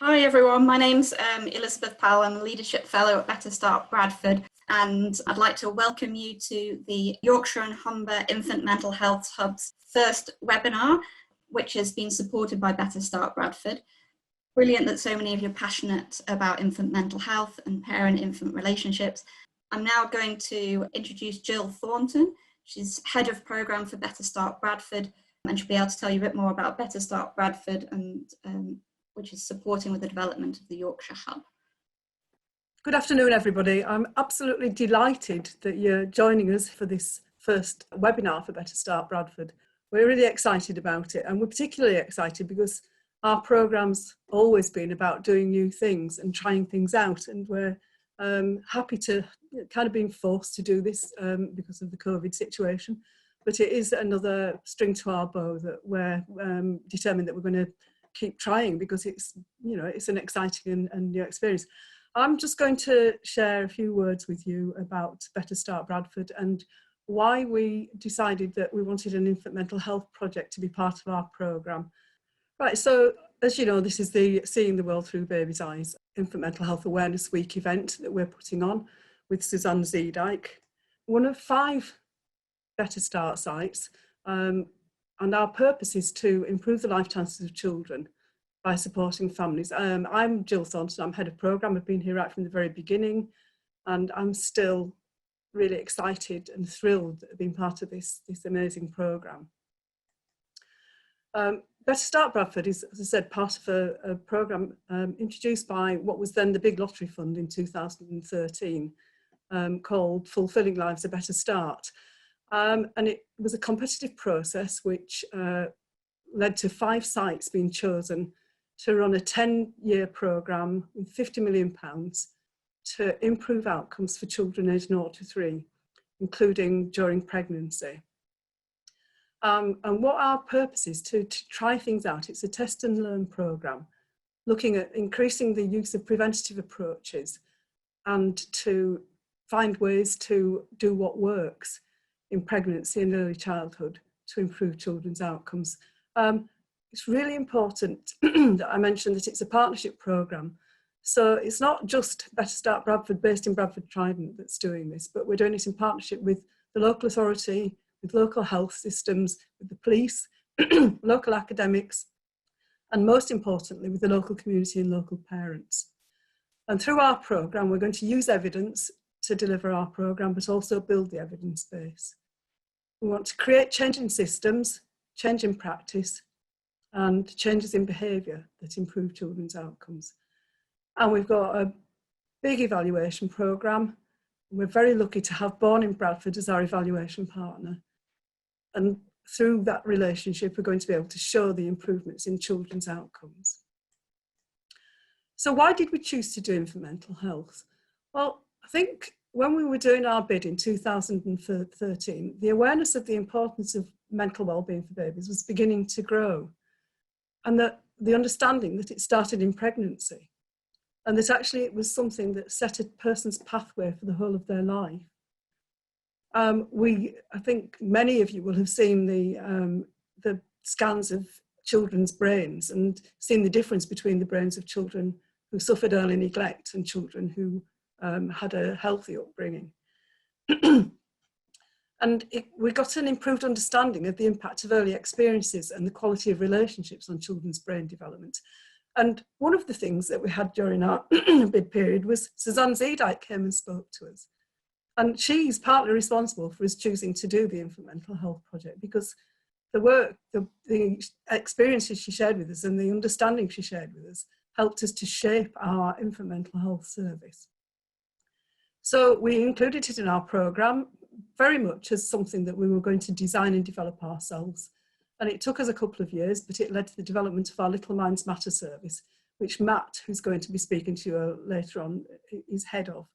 Hi everyone, my name's Elizabeth Powell. I'm a Leadership Fellow at Better Start Bradford, and I'd like to welcome you to the Yorkshire and Humber Infant Mental Health Hub's first webinar, which has been supported by Better Start Bradford. Brilliant that so many of you are passionate about infant mental health and parent-infant relationships. I'm now going to introduce Jill Thornton. She's Head of Programme for Better Start Bradford, and she'll be able to tell you a bit more about Better Start Bradford and which is supporting with the development of the Yorkshire Hub. Good afternoon, everybody. I'm absolutely delighted that you're joining us for this first webinar for Better Start Bradford. We're really excited about it, and we're particularly excited because our programme's always been about doing new things and trying things out, and we're happy to kind of being forced to do this because of the COVID situation. But it is another string to our bow that we're determined that we're going to keep trying, because it's, you know, it's an exciting and new experience. I'm just going to share a few words with you about Better Start Bradford and why we decided that we wanted an infant mental health project to be part of our programme. Right, so as you know, this is the Seeing the World Through Baby's Eyes Infant Mental Health Awareness Week event that we're putting on with Suzanne Zeedyk, one of 5 Better Start sites. And our purpose is to improve the life chances of children by supporting families. I'm Jill Thornton, I'm Head of Programme. I've been here right from the very beginning, and I'm still really excited and thrilled at being part of this amazing programme. Better Start Bradford is, as I said, part of a programme introduced by what was then the Big Lottery Fund in 2013, called Fulfilling Lives a Better Start. And it was a competitive process which led to 5 sites being chosen to run a 10-year programme with £50 million to improve outcomes for children aged 0 to 3, including during pregnancy. And what our purpose is to try things out. It's a test and learn programme, looking at increasing the use of preventative approaches and to find ways to do what works in pregnancy and early childhood to improve children's outcomes. It's really important that I mention that it's a partnership programme. So it's not just Better Start Bradford, based in Bradford Trident, that's doing this, but we're doing it in partnership with the local authority, with local health systems, with the police, local academics, and most importantly, with the local community and local parents. And through our programme, we're going to use evidence to deliver our programme, but also build the evidence base. We want to create change in systems, change in practice, and changes in behaviour that improve children's outcomes. And we've got a big evaluation programme. We're very lucky to have Born in Bradford as our evaluation partner. And through that relationship, we're going to be able to show the improvements in children's outcomes. So why did we choose to do infant mental health? Well, I think when we were doing our bid in 2013, the awareness of the importance of mental well-being for babies was beginning to grow, and that the understanding that it started in pregnancy, and that actually it was something that set a person's pathway for the whole of their life. I think many of you will have seen the scans of children's brains and seen the difference between the brains of children who suffered early neglect and children who had a healthy upbringing. And we got an improved understanding of the impact of early experiences and the quality of relationships on children's brain development. And one of the things that we had during our bid period was Suzanne Zeedyk came and spoke to us. And she's partly responsible for us choosing to do the Infant Mental Health Project, because the work, the experiences she shared with us and the understanding she shared with us helped us to shape our infant mental health service. So we included it in our programme very much as something that we were going to design and develop ourselves. And it took us a couple of years, but it led to the development of our Little Minds Matter service, which Matt, who's going to be speaking to you later on, is head of.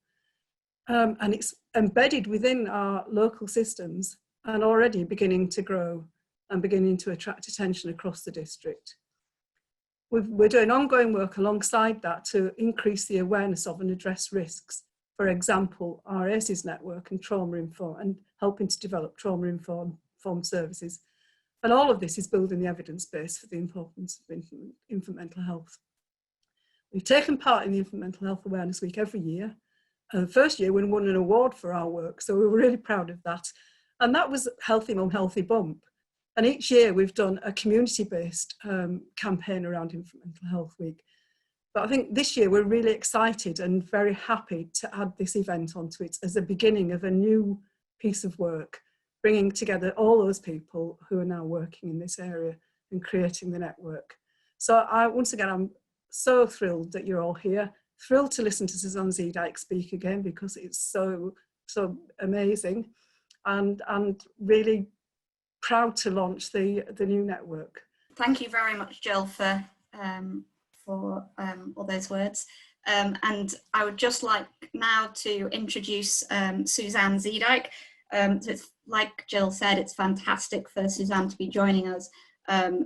And it's embedded within our local systems and already beginning to grow and beginning to attract attention across the district. We're doing ongoing work alongside that to increase the awareness of and address risks. For example, our ACEs network and trauma-informed, and helping to develop trauma-informed services. And all of this is building the evidence base for the importance of infant mental health. We've taken part in the Infant Mental Health Awareness Week every year. The first year we won an award for our work, so we were really proud of that. And that was Healthy Mum, Healthy Bump. And each year we've done a community-based campaign around Infant Mental Health Week. But I think this year we're really excited and very happy to add this event onto it as the beginning of a new piece of work, bringing together all those people who are now working in this area and creating the network. So once again, I'm so thrilled that you're all here, thrilled to listen to Suzanne Zeedyk speak again because it's so amazing, and really proud to launch the new network. Thank you very much, Jill, for all those words. And I would just like now to introduce Suzanne Zeedyk. So it's, like Jill said, it's fantastic for Suzanne to be joining us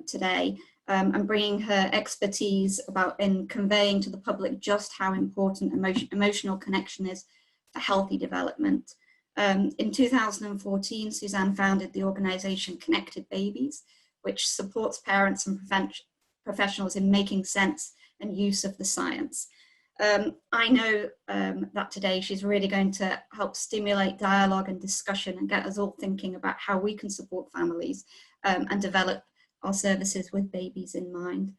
today and bringing her expertise in conveying to the public just how important emotional connection is for healthy development. In 2014, Suzanne founded the organisation Connected Babies, which supports parents and professionals in making sense and use of the science. I know that today she's really going to help stimulate dialogue and discussion and get us all thinking about how we can support families and develop our services with babies in mind.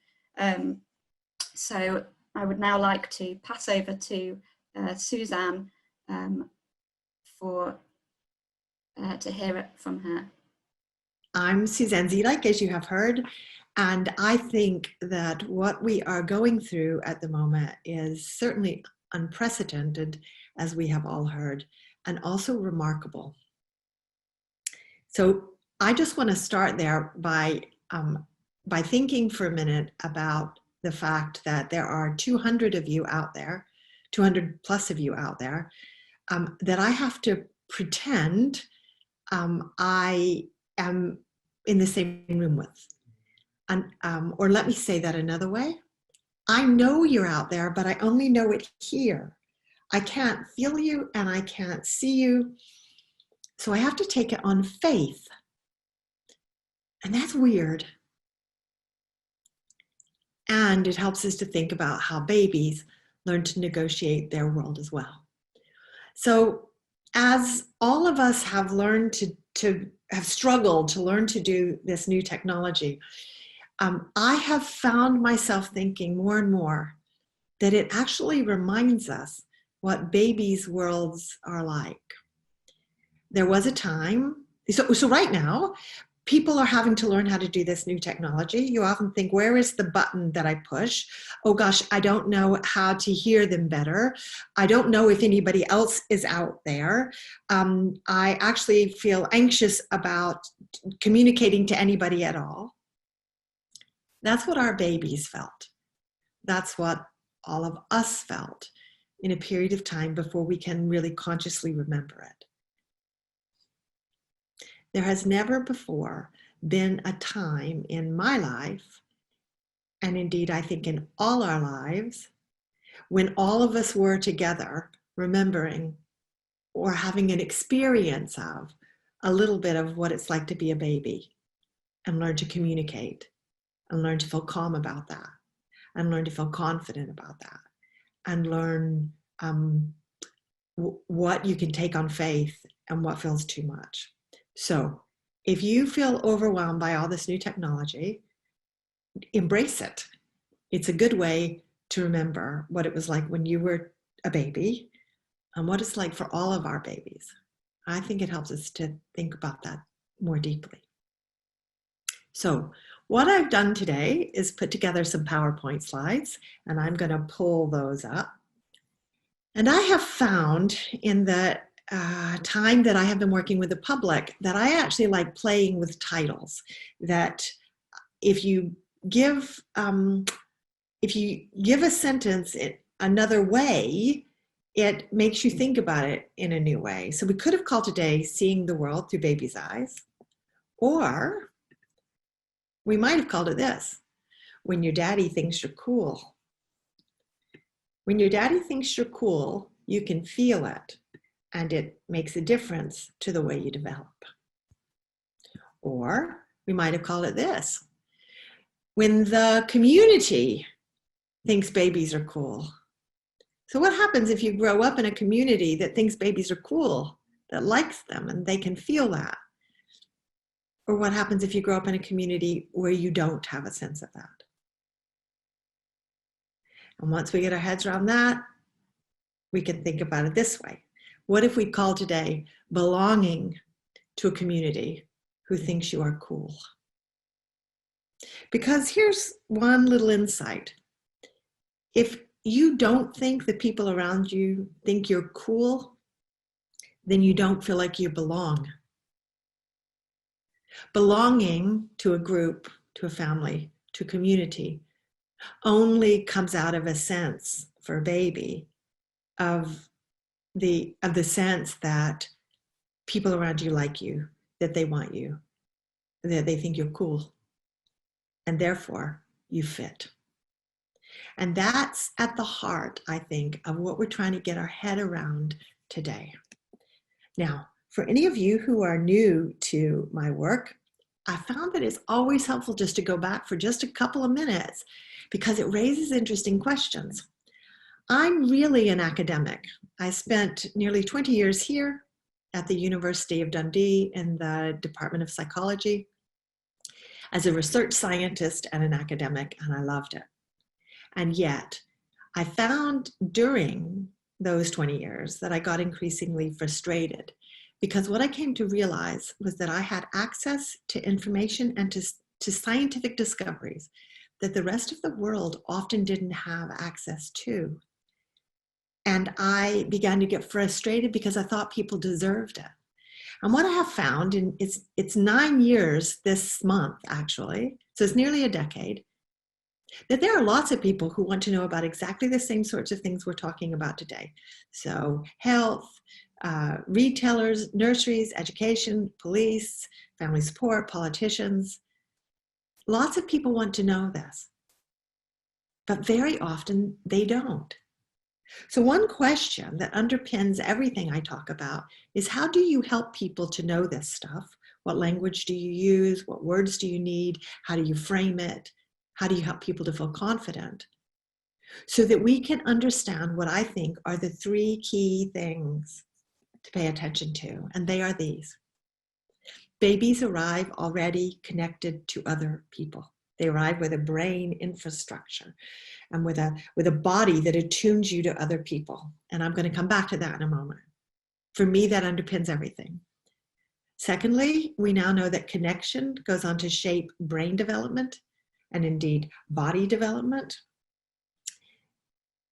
So I would now like to pass over to Suzanne to hear it from her. I'm Suzanne Zeedyk, as you have heard, and I think that what we are going through at the moment is certainly unprecedented, as we have all heard, and also remarkable. So I just want to start there by thinking for a minute about the fact that there are 200 of you out there, 200 plus of you out there, that I have to pretend I am in the same room with. And, or let me say that another way. I know you're out there, but I only know it here. I can't feel you and I can't see you. So I have to take it on faith. And that's weird. And it helps us to think about how babies learn to negotiate their world as well. So as all of us have learned to have struggled to learn to do this new technology, I have found myself thinking more and more that it actually reminds us what babies' worlds are like. There was a time, so right now, people are having to learn how to do this new technology. You often think, where is the button that I push? Oh gosh, I don't know how to hear them better. I don't know if anybody else is out there. I actually feel anxious about communicating to anybody at all. That's what our babies felt. That's what all of us felt in a period of time before we can really consciously remember it. There has never before been a time in my life, and indeed I think in all our lives, when all of us were together remembering or having an experience of a little bit of what it's like to be a baby and learn to communicate and learn to feel calm about that and learn to feel confident about that and learn what you can take on faith and what feels too much. So if you feel overwhelmed by all this new technology, embrace it. It's a good way to remember what it was like when you were a baby and what it's like for all of our babies. I think it helps us to think about that more deeply. So what I've done today is put together some PowerPoint slides, and I'm going to pull those up. And I have found in the time that I have been working with the public that I actually like playing with titles, that if you give a sentence another way, it makes you think about it in a new way. So we could have called today Seeing the World Through Baby's Eyes, or we might have called it this: When Your Daddy Thinks You're Cool. When your daddy thinks you're cool, you can feel it, and it makes a difference to the way you develop. Or we might have called it this: When the community thinks babies are cool. So what happens if you grow up in a community that thinks babies are cool, that likes them, and they can feel that? Or what happens if you grow up in a community where you don't have a sense of that? And once we get our heads around that, we can think about it this way. What if we call today belonging to a community who thinks you are cool? Because here's one little insight. If you don't think that people around you think you're cool, then you don't feel like you belong. Belonging to a group, to a family, to a community only comes out of a sense for a baby of the sense that people around you like you, that they want you, that they think you're cool, and therefore you fit. And that's at the heart, I think, of what we're trying to get our head around today. Now, for any of you who are new to my work, I found that it's always helpful just to go back for just a couple of minutes because it raises interesting questions. I'm really an academic. I spent nearly 20 years here at the University of Dundee in the Department of Psychology as a research scientist and an academic, and I loved it. And yet, I found during those 20 years that I got increasingly frustrated because what I came to realize was that I had access to information and to scientific discoveries that the rest of the world often didn't have access to. And I began to get frustrated because I thought people deserved it. And what I have found, and it's 9 years this month actually, so it's nearly a decade, that there are lots of people who want to know about exactly the same sorts of things we're talking about today. So health, retailers, nurseries, education, police, family support, politicians. Lots of people want to know this, but very often they don't. So one question that underpins everything I talk about is how do you help people to know this stuff? What language do you use? What words do you need? How do you frame it? How do you help people to feel confident? So that we can understand what I think are the three key things to pay attention to, and they are these. Babies arrive already connected to other people. They arrive with a brain infrastructure and with a body that attunes you to other people. And I'm going to come back to that in a moment. For me, that underpins everything. Secondly, we now know that connection goes on to shape brain development and indeed body development.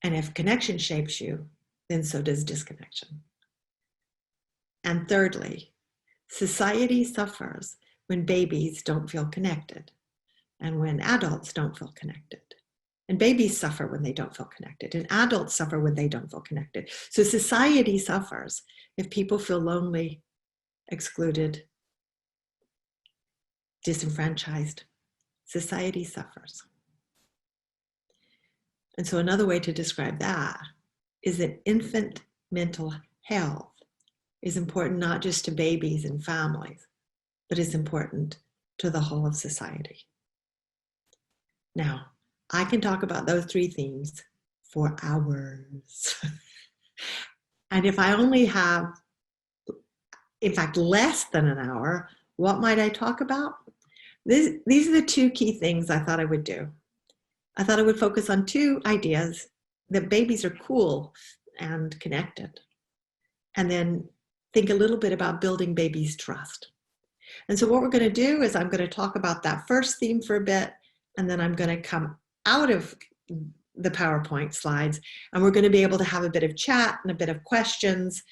And if connection shapes you, then so does disconnection. And thirdly, society suffers when babies don't feel connected and when adults don't feel connected. And babies suffer when they don't feel connected and adults suffer when they don't feel connected. So society suffers if people feel lonely, excluded, disenfranchised. Society suffers. And so another way to describe that is that infant mental health is important not just to babies and families, but it's important to the whole of society. Now, I can talk about those three themes for hours. And if I only have, in fact, less than an hour, what might I talk about? These are the two key things I thought I would do. I thought I would focus on two ideas, that babies are cool and connected. And then think a little bit about building babies' trust. And so what we're going to do is I'm going to talk about that first theme for a bit, and then I'm going to come out of the PowerPoint slides, and we're going to be able to have a bit of chat and a bit of questions,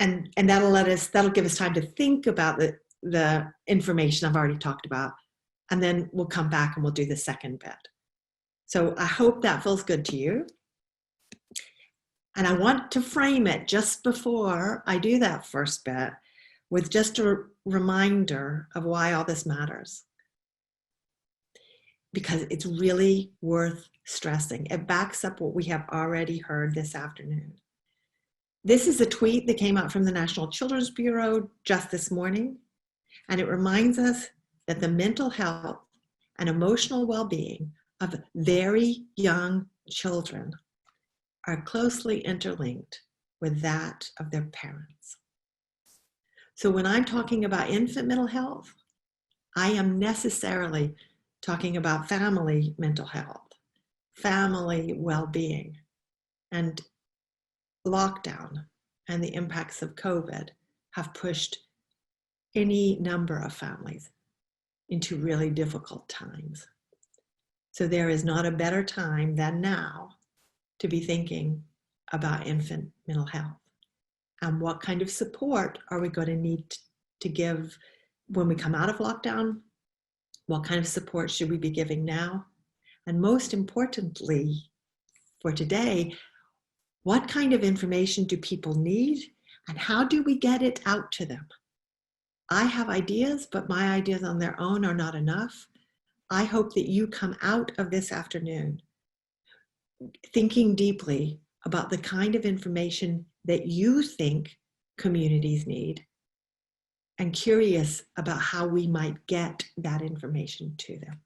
and that'll give us time to think about the information I've already talked about, and then we'll come back and we'll do the second bit. So I hope that feels good to you. And I want to frame it just before I do that first bit with just a reminder of why all this matters. Because it's really worth stressing. It backs up what we have already heard this afternoon. This is a tweet that came out from the National Children's Bureau just this morning, and it reminds us that the mental health and emotional well-being of very young children are closely interlinked with that of their parents. So when I'm talking about infant mental health, I am necessarily talking about family mental health, family well-being, and lockdown and the impacts of COVID have pushed any number of families into really difficult times. So there is not a better time than now to be thinking about infant mental health. And what kind of support are we going to need to give when we come out of lockdown? What kind of support should we be giving now? And most importantly, for today, what kind of information do people need and how do we get it out to them? I have ideas, but my ideas on their own are not enough. I hope that you come out of this afternoon thinking deeply about the kind of information that you think communities need and curious about how we might get that information to them.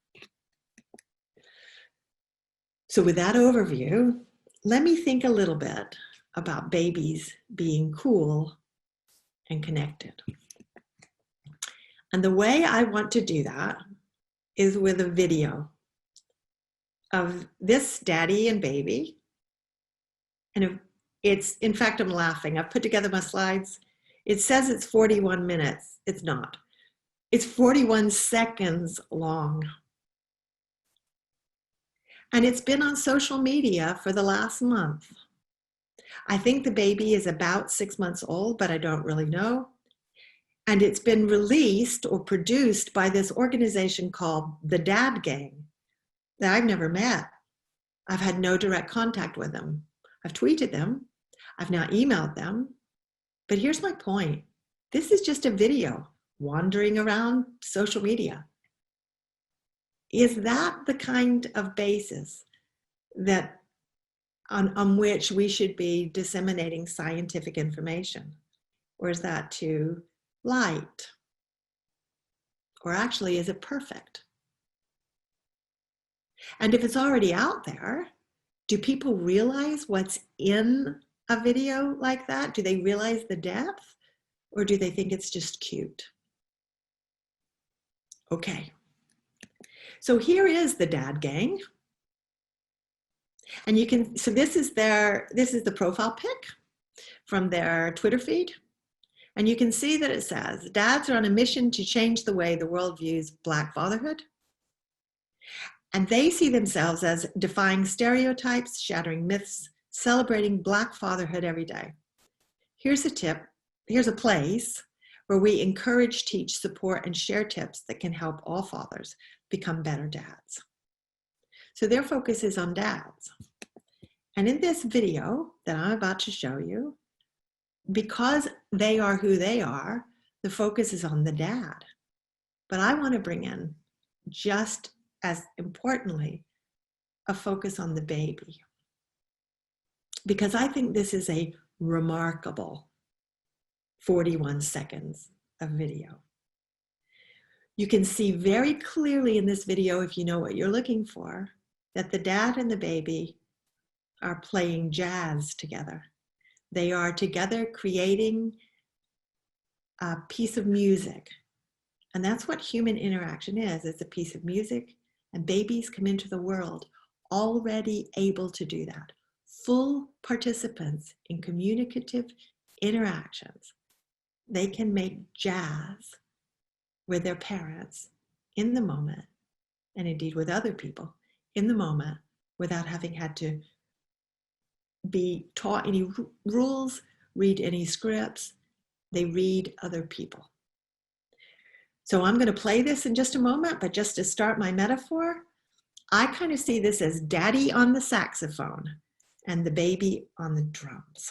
So with that overview, let me think a little bit about babies being cool and connected. And the way I want to do that is with a video of this daddy and baby. And it's, in fact, I'm laughing. I've put together my slides. It says it's 41 minutes. It's not. It's 41 seconds long. And it's been on social media for the last month. I think the baby is about 6 months old, but I don't really know. And it's been released or produced by this organization called the Dad Gang that I've never met. I've had no direct contact with them. I've tweeted them. I've now emailed them. But here's my point. This is just a video wandering around social media. Is that the kind of basis that on which we should be disseminating scientific information? Or is that too light? Or actually, is it perfect? And if it's already out there, do people realize what's in a video like that? Do they realize the depth? Or do they think it's just cute? Okay. So here is the Dad Gang. And you can, so this is the profile pic from their Twitter feed. And you can see that it says, dads are on a mission to change the way the world views Black fatherhood. And they see themselves as defying stereotypes, shattering myths, celebrating Black fatherhood every day. Here's a tip, here's a place where we encourage, teach, support, and share tips that can help all fathers become better dads. So their focus is on dads. And in this video that I'm about to show you, because they are who they are, the focus is on the dad. But I want to bring in, just as importantly, a focus on the baby. Because I think this is a remarkable 41 seconds of video. You can see very clearly in this video, if you know what you're looking for, that the dad and the baby are playing jazz together. They are together creating a piece of music. And that's what human interaction is. It's a piece of music, and babies come into the world already able to do that. Full participants in communicative interactions. They can make jazz with their parents in the moment, and indeed with other people in the moment, without having had to be taught any rules, read any scripts. They read other people. So I'm going to play this in just a moment, but just to start my metaphor, I kind of see this as daddy on the saxophone and the baby on the drums.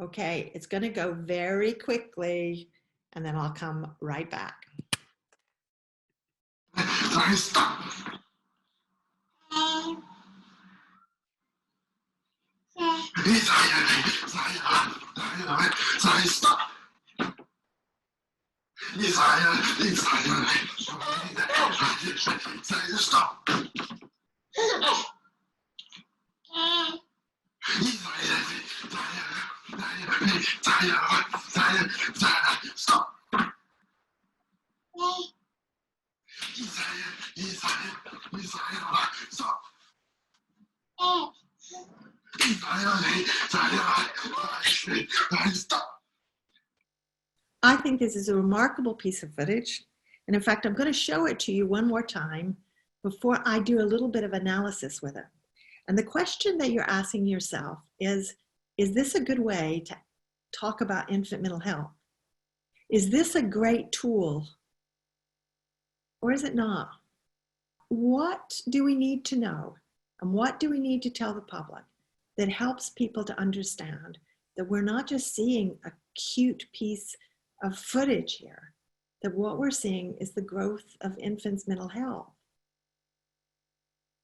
Okay, it's going to go very quickly, and then I'll come right back. Stop. Stop. Stop. I think this is a remarkable piece of footage. And in fact, I'm going to show it to you one more time before I do a little bit of analysis with it. And the question that you're asking yourself is this a good way to talk about infant mental health? Is this a great tool? Or is it not? What do we need to know? And what do we need to tell the public that helps people to understand that we're not just seeing a cute piece of footage here, that what we're seeing is the growth of infants' mental health,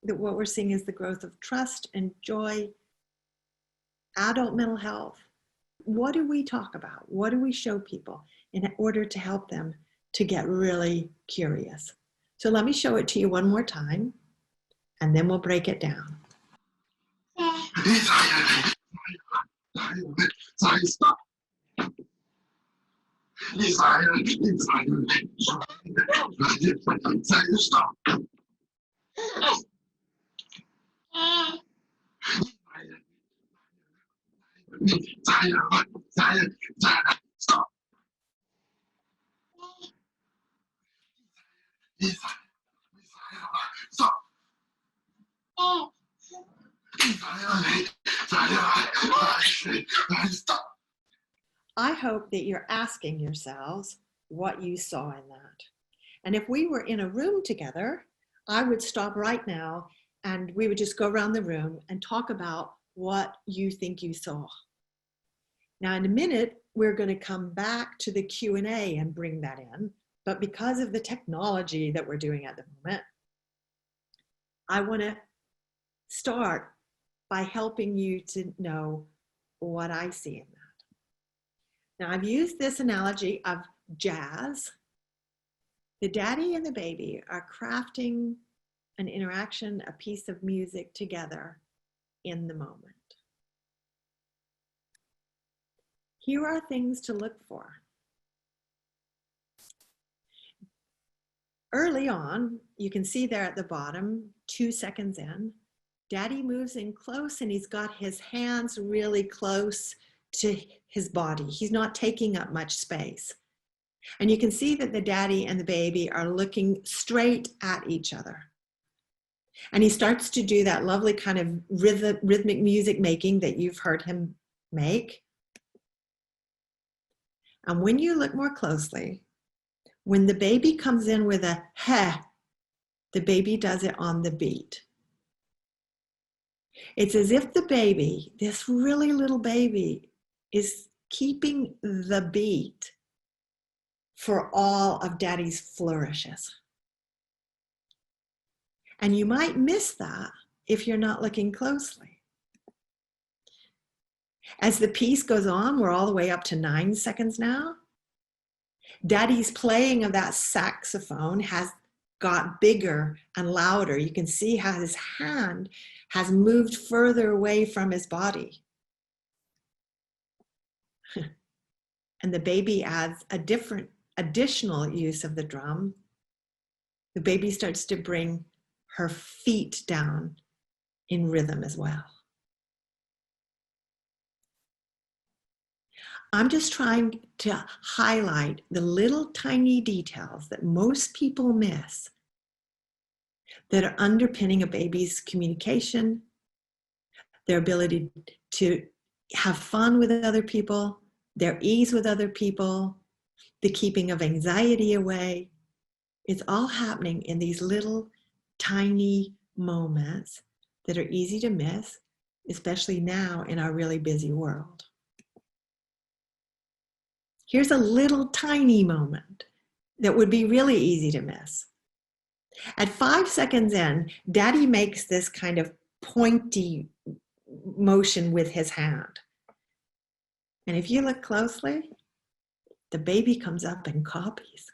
that what we're seeing is the growth of trust and joy, adult mental health. What do we talk about? What do we show people in order to help them to get really curious? So let me show it to you one more time, and then we'll break it down. Stop. Stop. Stop. Stop. I hope that you're asking yourselves what you saw in that. And if we were in a room together, I would stop right now and we would just go around the room and talk about what you think you saw. Now in a minute, we're going to come back to the Q&A and bring that in. But because of the technology that we're doing at the moment, I want to start by helping you to know what I see in that. Now I've used this analogy of jazz. The daddy and the baby are crafting an interaction, a piece of music together in the moment. Here are things to look for. Early on, you can see there at the bottom, 2 seconds in, daddy moves in close and he's got his hands really close to his body. He's not taking up much space. And you can see that the daddy and the baby are looking straight at each other. And he starts to do that lovely kind of rhythmic music making that you've heard him make. And when you look more closely, when the baby comes in with a heh, the baby does it on the beat. It's as if the baby, this really little baby, is keeping the beat for all of daddy's flourishes. And you might miss that if you're not looking closely. As the piece goes on, we're all the way up to 9 seconds now. Daddy's playing of that saxophone has got bigger and louder. You can see how his hand has moved further away from his body. And the baby adds a additional use of the drum. The baby starts to bring her feet down in rhythm as well. I'm just trying to highlight the little tiny details that most people miss that are underpinning a baby's communication, their ability to have fun with other people, their ease with other people, the keeping of anxiety away. It's all happening in these little tiny moments that are easy to miss, especially now in our really busy world. Here's a little tiny moment that would be really easy to miss. At 5 seconds in, daddy makes this kind of pointy motion with his hand. And if you look closely, the baby comes up and copies.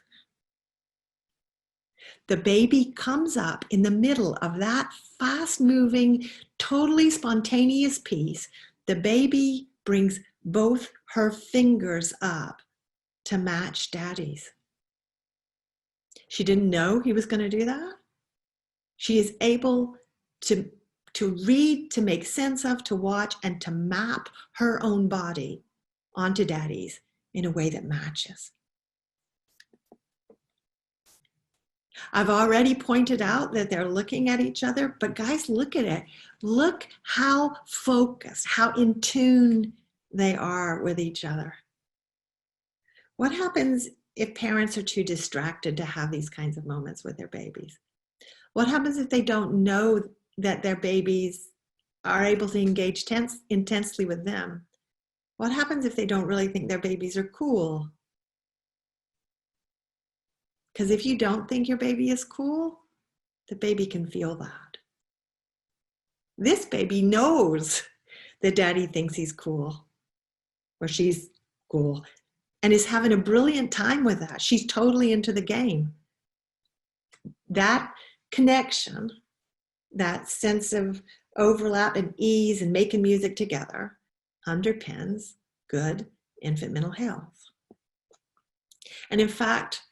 The baby comes up in the middle of that fast-moving, totally spontaneous piece. The baby brings both her fingers up to match daddy's. She didn't know he was going to do that. She is able to read, to make sense of, to watch, and to map her own body onto daddy's in a way that matches. I've already pointed out that they're looking at each other, but guys, look at it. Look how focused, how in tune they are with each other. What happens if parents are too distracted to have these kinds of moments with their babies? What happens if they don't know that their babies are able to engage intensely with them? What happens if they don't really think their babies are cool? Because if you don't think your baby is cool, the baby can feel that. This baby knows that daddy thinks he's cool or she's cool and is having a brilliant time with that. She's totally into the game. That connection, that sense of overlap and ease and making music together underpins good infant mental health. And in fact,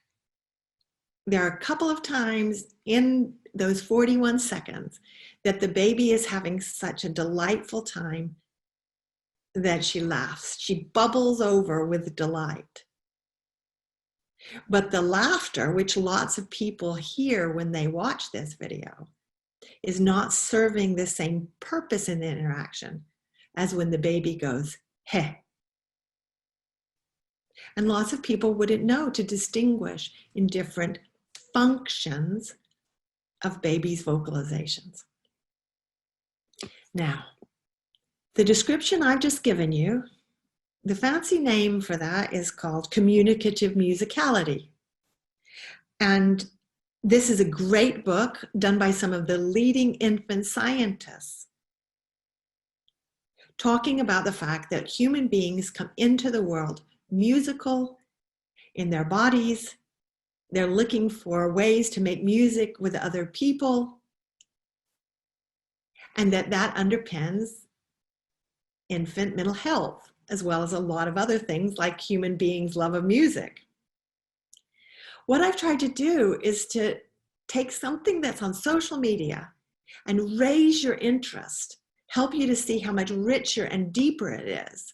there are a couple of times in those 41 seconds that the baby is having such a delightful time that she laughs. She bubbles over with delight. But the laughter, which lots of people hear when they watch this video, is not serving the same purpose in the interaction as when the baby goes, heh. And lots of people wouldn't know to distinguish in different functions of babies' vocalizations. Now, the description I've just given you, the fancy name for that is called communicative musicality. And this is a great book done by some of the leading infant scientists, talking about the fact that human beings come into the world musical in their bodies. They're looking for ways to make music with other people, and that underpins infant mental health, as well as a lot of other things like human beings' love of music. What I've tried to do is to take something that's on social media and raise your interest, help you to see how much richer and deeper it is,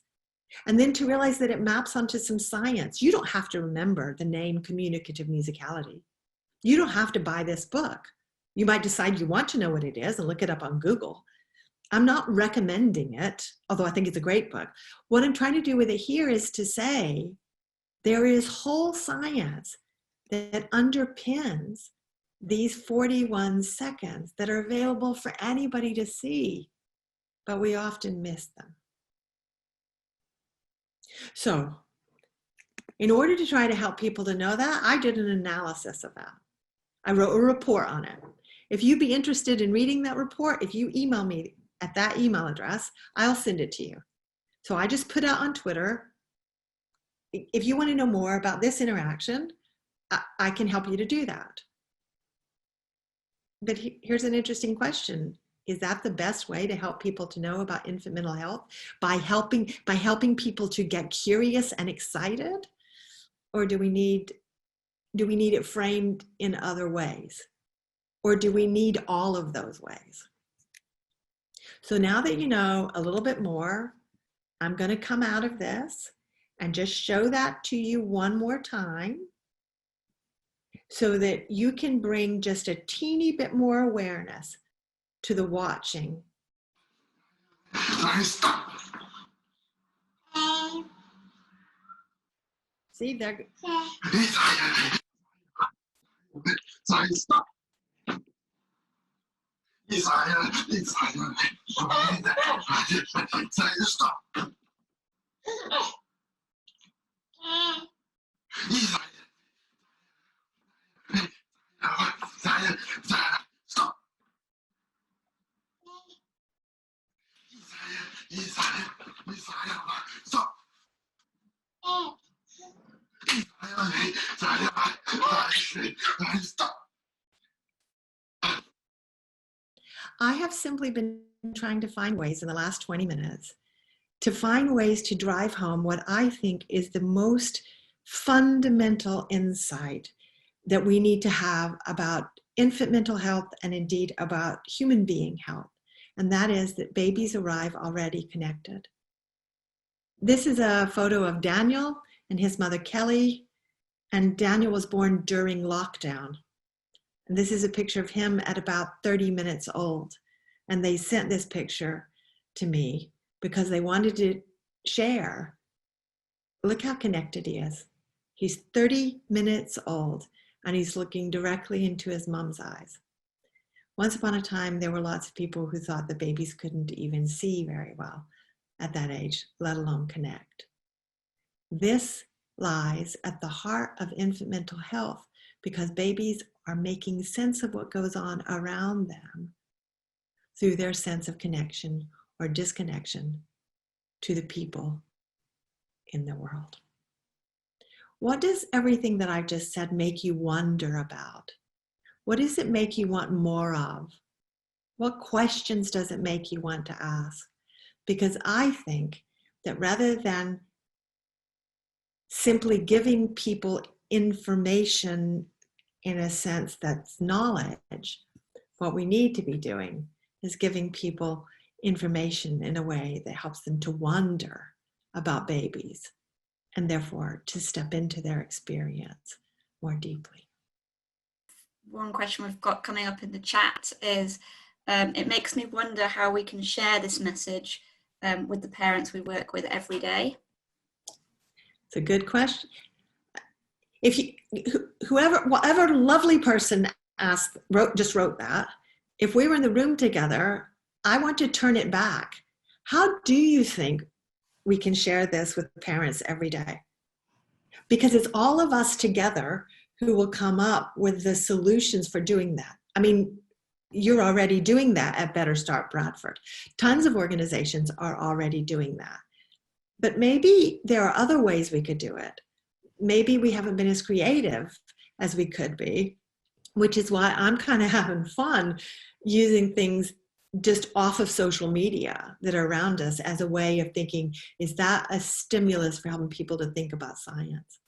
and then to realize that it maps onto some science. You don't have to remember the name communicative musicality. You don't have to buy this book. You might decide you want to know what it is and look it up on Google. I'm not recommending it, although I think it's a great book. What I'm trying to do with it here is to say there is whole science that underpins these 41 seconds that are available for anybody to see, but we often miss them. So, in order to try to help people to know that, I did an analysis of that. I wrote a report on it. If you'd be interested in reading that report, if you email me at that email address, I'll send it to you. So I just put out on Twitter, if you want to know more about this interaction, I can help you to do that. But here's an interesting question. Is that the best way to help people to know about infant mental health? By helping people to get curious and excited? Or do we need it framed in other ways? Or do we need all of those ways? So now that you know a little bit more, I'm going to come out of this and just show that to you one more time so that you can bring just a teeny bit more awareness to the watching. Stop. See, they're... Stop. Stop. Stop. I have simply been trying to find ways in the last 20 minutes to find ways to drive home what I think is the most fundamental insight that we need to have about infant mental health and indeed about human being health. And that is that babies arrive already connected. This is a photo of Daniel and his mother Kelly, and Daniel was born during lockdown. And this is a picture of him at about 30 minutes old. And they sent this picture to me because they wanted to share. Look how connected he is. He's 30 minutes old and he's looking directly into his mom's eyes. Once upon a time, there were lots of people who thought that babies couldn't even see very well at that age, let alone connect. This lies at the heart of infant mental health because babies are making sense of what goes on around them through their sense of connection or disconnection to the people in the world. What does everything that I've just said make you wonder about? What does it make you want more of? What questions does it make you want to ask? Because I think that rather than simply giving people information in a sense that's knowledge, what we need to be doing is giving people information in a way that helps them to wonder about babies and therefore to step into their experience more deeply. One question we've got coming up in the chat is, it makes me wonder how we can share this message with the parents we work with every day. It's a good question. If you, whatever lovely person just wrote that, if we were in the room together, I want to turn it back. How do you think we can share this with parents every day? Because it's all of us together who will come up with the solutions for doing that. I mean, you're already doing that at Better Start Bradford. Tons of organizations are already doing that. But maybe there are other ways we could do it. Maybe we haven't been as creative as we could be, which is why I'm kind of having fun using things just off of social media that are around us as a way of thinking, is that a stimulus for helping people to think about science?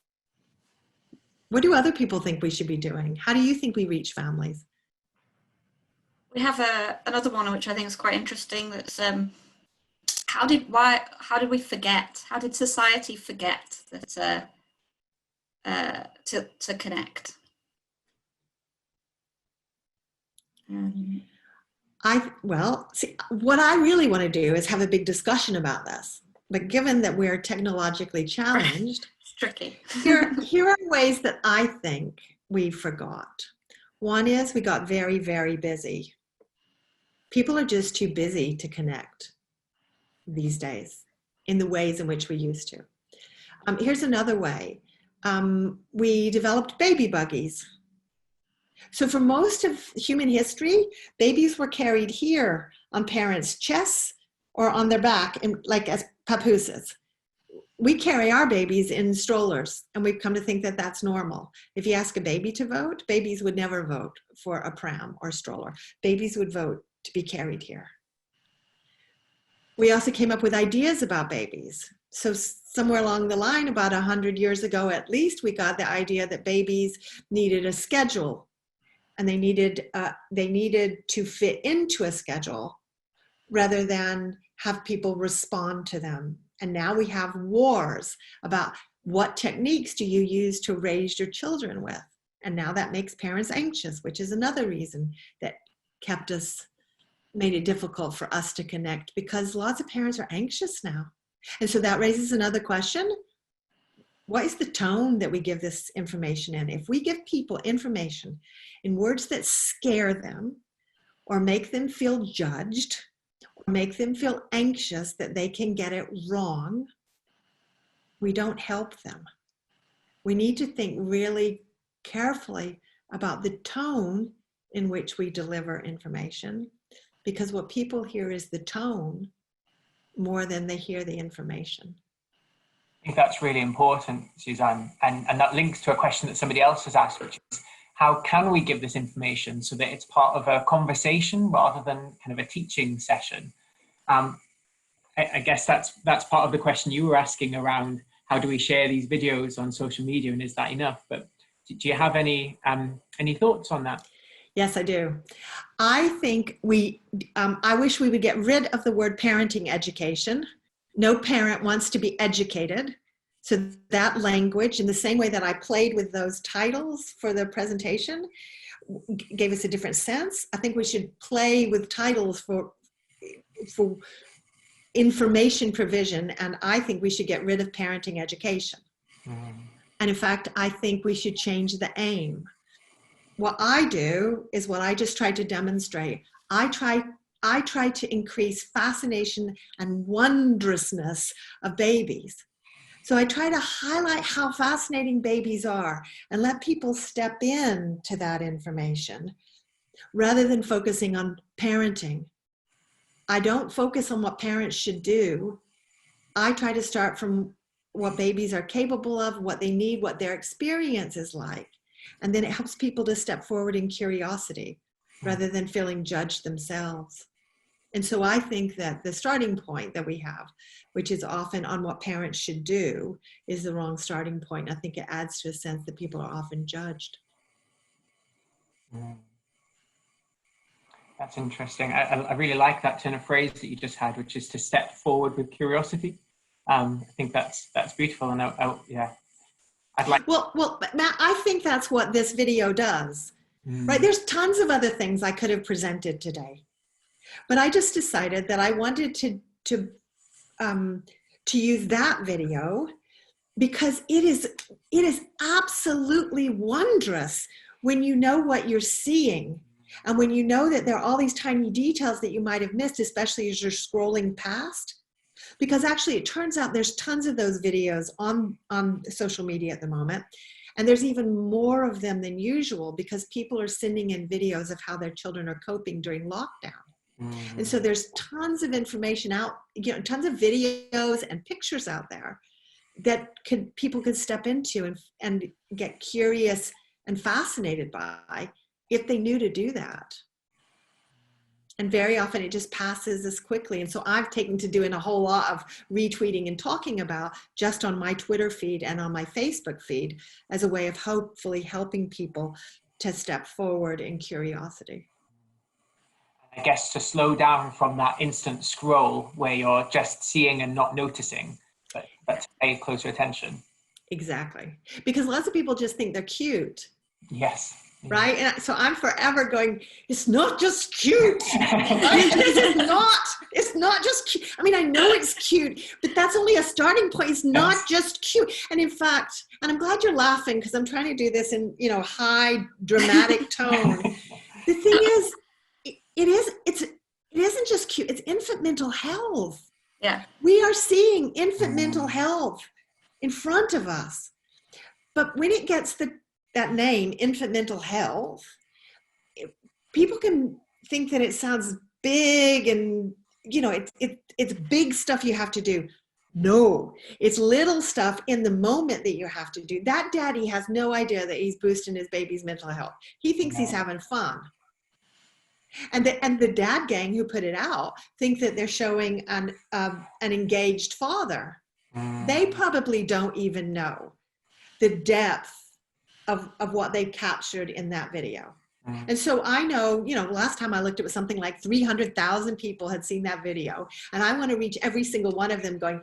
What do other people think we should be doing? How do you think we reach families? We have another one which I think is quite interesting. That's how did we forget? How did society forget that to connect? What I really want to do is have a big discussion about this. But given that we're technologically challenged, it's tricky. here are ways that I think we forgot. One is we got very, very busy. People are just too busy to connect these days in the ways in which we used to. Here's another way. We developed baby buggies. So for most of human history, babies were carried here on parents' chests or on their back, like as papooses. We carry our babies in strollers, and we've come to think that that's normal. If you ask a baby to vote, babies would never vote for a pram or stroller. Babies would vote to be carried here. We also came up with ideas about babies. So somewhere along the line, about 100 years ago at least, we got the idea that babies needed a schedule, and they needed to fit into a schedule rather than have people respond to them. And now we have wars about what techniques do you use to raise your children with. And now that makes parents anxious, which is another reason that made it difficult for us to connect, because lots of parents are anxious now. And so that raises another question. What is the tone that we give this information in? If we give people information in words that scare them or make them feel judged or make them feel anxious that they can get it wrong, we don't help them. We need to think really carefully about the tone in which we deliver information, because what people hear is the tone more than they hear the information. I think that's really important, Suzanne, and that links to a question that somebody else has asked, which is how can we give this information so that it's part of a conversation rather than kind of a teaching session? I guess that's part of the question you were asking around how do we share these videos on social media, and is that enough? But do you have any thoughts on that? Yes, I do. I think I wish we would get rid of the word parenting education. No parent wants to be educated. So that language, in the same way that I played with those titles for the presentation, gave us a different sense. I think we should play with titles for information provision, and I think we should get rid of parenting education. And in fact, I think we should change the aim. What I do is what I just tried to demonstrate. I try to increase fascination and wondrousness of babies. So I try to highlight how fascinating babies are and let people step in to that information rather than focusing on parenting. I don't focus on what parents should do. I try to start from what babies are capable of, what they need, what their experience is like. And then it helps people to step forward in curiosity rather than feeling judged themselves. And so I think that the starting point that we have, which is often on what parents should do, is the wrong starting point. I think it adds to a sense that people are often judged. That's interesting. I really like that turn of phrase that you just had, which is to step forward with curiosity. I think that's beautiful. And I'd like. Well, Matt, I think that's what this video does. Right? There's tons of other things I could have presented today, but I just decided that I wanted to use that video because it is absolutely wondrous when you know what you're seeing. And when you know that there are all these tiny details that you might have missed, especially as you're scrolling past, because actually it turns out there's tons of those videos on social media at the moment. And there's even more of them than usual because people are sending in videos of how their children are coping during lockdown. And so there's tons of information out, tons of videos and pictures out there that people could step into and get curious and fascinated by if they knew to do that. And very often it just passes as quickly. And so I've taken to doing a whole lot of retweeting and talking about just on my Twitter feed and on my Facebook feed as a way of hopefully helping people to step forward in curiosity. I guess to slow down from that instant scroll where you're just seeing and not noticing, but to pay closer attention. Exactly. Because lots of people just think they're cute. Yes. Right? And so I'm forever going, it's not just cute. It's not just cute. I mean, I know it's cute, but that's only a starting point. It's not just cute. And in fact, and I'm glad you're laughing because I'm trying to do this in, high dramatic tone. The thing is, it isn't just cute. It's infant mental health. Yeah. We are seeing infant mental health in front of us. But when it gets that name, infant mental health, people can think that it sounds big and, it's big stuff you have to do. No, it's little stuff in the moment that you have to do. That daddy has no idea that he's boosting his baby's mental health. He thinks he's having fun. And the dad gang who put it out think that they're showing an engaged father. They probably don't even know the depth of what they captured in that video. And so I know, last time I looked, it was something like 300,000 people had seen that video. And I want to reach every single one of them going,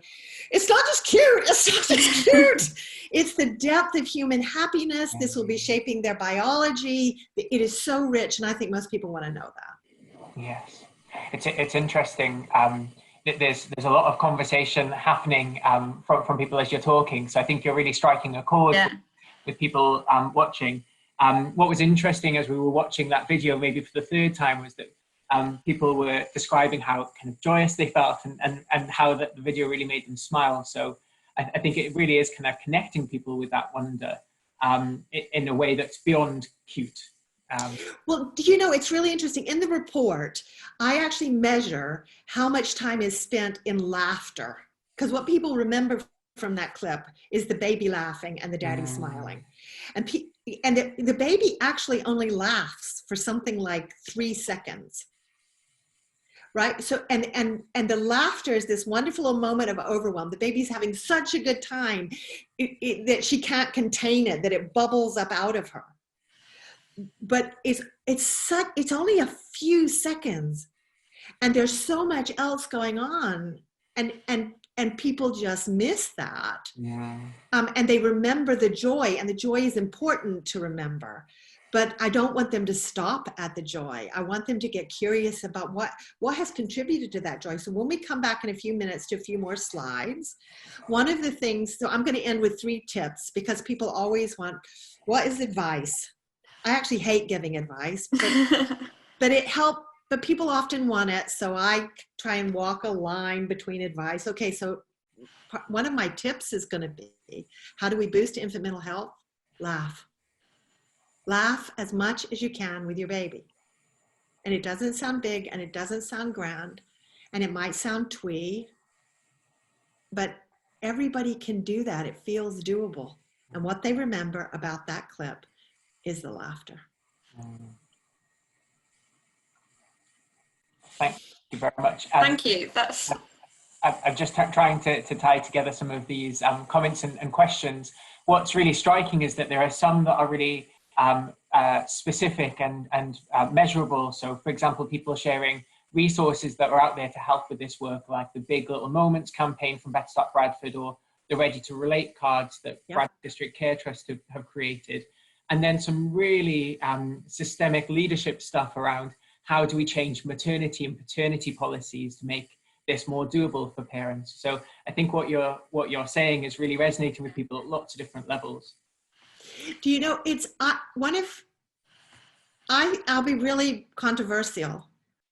it's not just cute. It's not just cute. It's the depth of human happiness. This will be shaping their biology. It is so rich. And I think most people want to know that. Yes. It's interesting. There's a lot of conversation happening from people as you're talking. So I think you're really striking a chord with people watching. What was interesting as we were watching that video, maybe for the third time, was that people were describing how kind of joyous they felt and how the video really made them smile. So I think it really is kind of connecting people with that wonder in a way that's beyond cute. Well, it's really interesting. In the report, I actually measure how much time is spent in laughter. Because what people remember from that clip is the baby laughing and the daddy smiling. And the baby actually only laughs for something like 3 seconds. Right? So, and the laughter is this wonderful moment of overwhelm. The baby's having such a good time that she can't contain it, that it bubbles up out of her. But it's only a few seconds, and there's so much else going on, and people just miss that. Yeah. And they remember the joy, and the joy is important to remember. But I don't want them to stop at the joy. I want them to get curious about what has contributed to that joy. So when we come back in a few minutes to a few more slides, one of the things, so I'm going to end with 3 tips, because people always want, what is advice? I actually hate giving advice, but it helps, but people often want it. So I try and walk a line between advice. Okay, so one of my tips is going to be, how do we boost infant mental health? Laugh. Laugh as much as you can with your baby. And it doesn't sound big, and it doesn't sound grand, and it might sound twee, but everybody can do that. It feels doable. And what they remember about that clip is the laughter. Thank you very much. Thank you. That's. I'm just trying to tie together some of these comments and questions. What's really striking is that there are some that are really specific and measurable. So, for example, people sharing resources that are out there to help with this work, like the Big Little Moments campaign from Better Start Bradford, or the Ready to Relate cards that Bradford District Care Trust have created. And then some really systemic leadership stuff around how do we change maternity and paternity policies to make this more doable for parents. So I think what you're saying is really resonating with people at lots of different levels. Do you know, it's I'll be really controversial.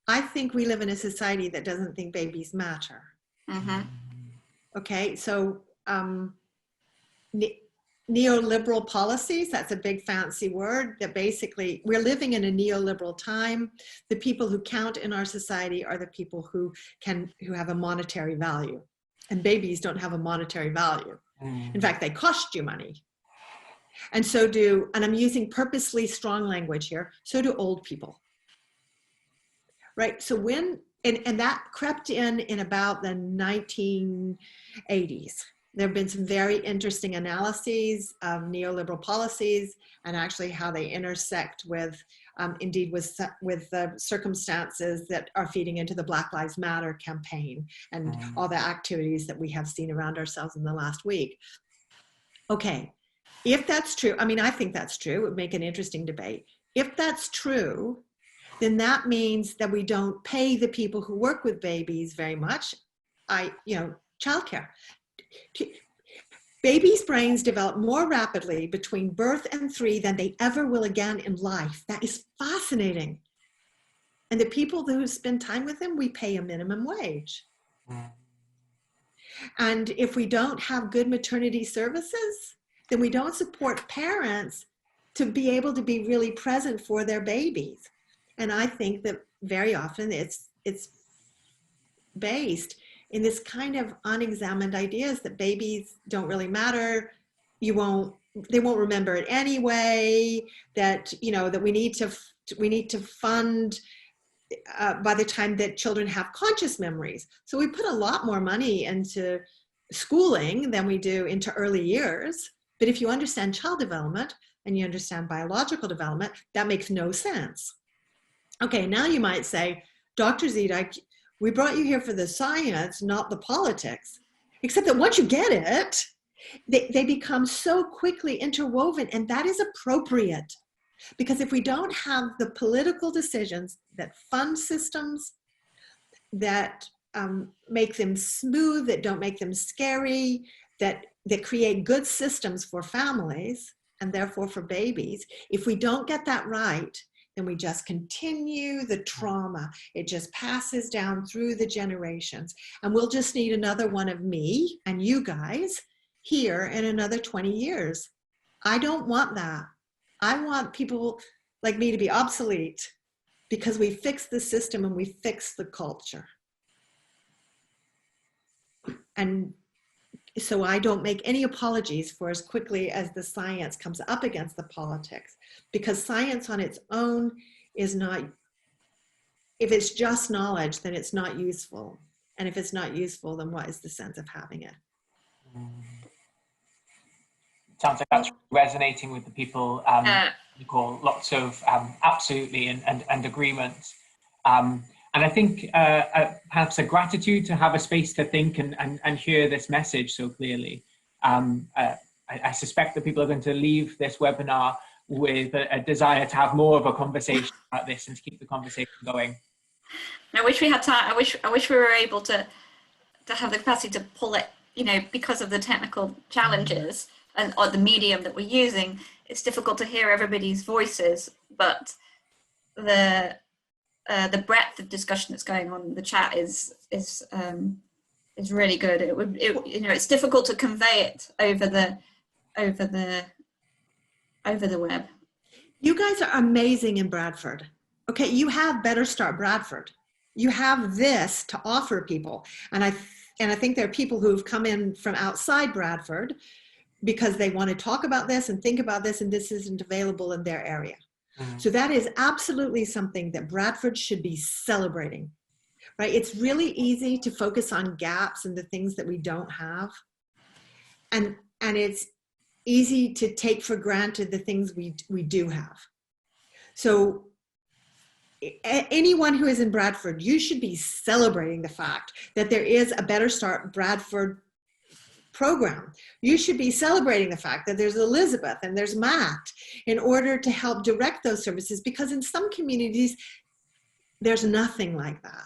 I think we live in a society that doesn't think babies matter. Mm-hmm. Okay, so neoliberal policies, that's a big fancy word, that basically we're living in a neoliberal time. The people who count in our society are the people who have a monetary value, and babies don't have a monetary value. In fact, they cost you money. And so do, and I'm using purposely strong language here, so do old people. Right, so when, and that crept in about the 1980s. There have been some very interesting analyses of neoliberal policies and actually how they intersect with, indeed, with the circumstances that are feeding into the Black Lives Matter campaign and all the activities that we have seen around ourselves in the last week. Okay, if that's true, I mean, I think that's true. It would make an interesting debate. If that's true, then that means that we don't pay the people who work with babies very much. Childcare. Babies' brains develop more rapidly between birth and 3 than they ever will again in life. That is fascinating. And the people who spend time with them, we pay a minimum wage. And if we don't have good maternity services, then we don't support parents to be able to be really present for their babies. And I think that very often it's based in this kind of unexamined ideas that babies don't really matter. They won't remember it anyway, that, that we need to fund by the time that children have conscious memories. So we put a lot more money into schooling than we do into early years. But if you understand child development and you understand biological development, that makes no sense. Okay, now you might say, Dr. Zeedyk, we brought you here for the science, not the politics. Except that once you get it, they become so quickly interwoven, and that is appropriate. Because if we don't have the political decisions that fund systems, that make them smooth, that don't make them scary, that create good systems for families, and therefore for babies, if we don't get that right, then we just continue the trauma. It just passes down through the generations. And we'll just need another one of me and you guys here in another 20 years. I don't want that. I want people like me to be obsolete because we fixed the system and we fixed the culture. And so I don't make any apologies for as quickly as the science comes up against the politics, because science on its own is not, if it's just knowledge, then it's not useful. And if it's not useful, then what is the sense of having it? Sounds like that's resonating with the people. Nicole, lots of absolutely and agreement. And I think perhaps a gratitude to have a space to think and hear this message so clearly. I suspect that people are going to leave this webinar with a desire to have more of a conversation about this and to keep the conversation going. I wish we had time. I wish we were able to have the capacity to pull it, you know, because of the technical challenges and or the medium that we're using. It's difficult to hear everybody's voices, but the breadth of discussion that's going on in the chat is really good. You know, it's difficult to convey it over the web. You guys are amazing in Bradford. Okay, you have Better Start Bradford. You have this to offer people, and I think there are people who've come in from outside Bradford because they want to talk about this and think about this, and this isn't available in their area. So that is absolutely something that Bradford should be celebrating, right? It's really easy to focus on gaps and the things that we don't have. And it's easy to take for granted the things we do have. So anyone who is in Bradford, you should be celebrating the fact that there is a Better Start Bradford program. You should be celebrating the fact that there's Elizabeth and there's Matt in order to help direct those services, because in some communities, there's nothing like that.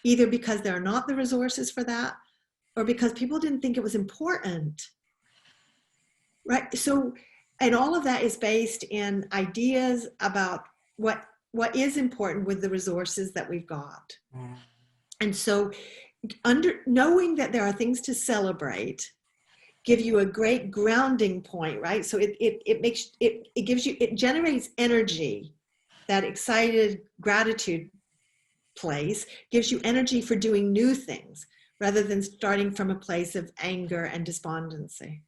Either because there are not the resources for that, or because people didn't think it was important, right? So, and all of that is based in ideas about what is important with the resources that we've got. And so knowing that there are things to celebrate give you a great grounding point, right? So it generates energy. That excited gratitude place gives you energy for doing new things rather than starting from a place of anger and despondency.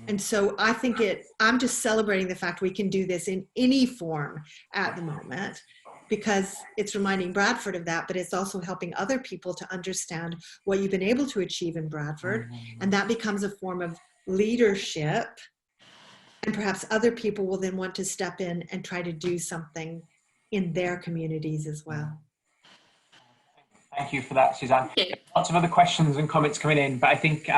And so I think I'm just celebrating the fact we can do this in any form at the moment, because it's reminding Bradford of that, but it's also helping other people to understand what you've been able to achieve in Bradford. And that becomes a form of leadership. And perhaps other people will then want to step in and try to do something in their communities as well. Thank you for that, Suzanne. Lots of other questions and comments coming in, but I think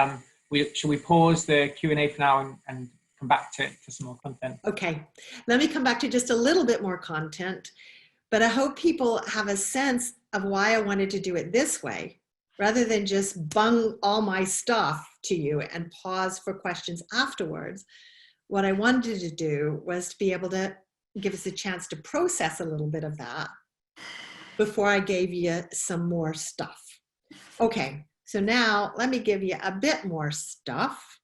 should we pause the Q&A for now and come back to some more content? Okay, let me come back to just a little bit more content, but I hope people have a sense of why I wanted to do it this way, rather than just bung all my stuff to you and pause for questions afterwards. What I wanted to do was to be able to give us a chance to process a little bit of that before I gave you some more stuff. Okay, so now let me give you a bit more stuff.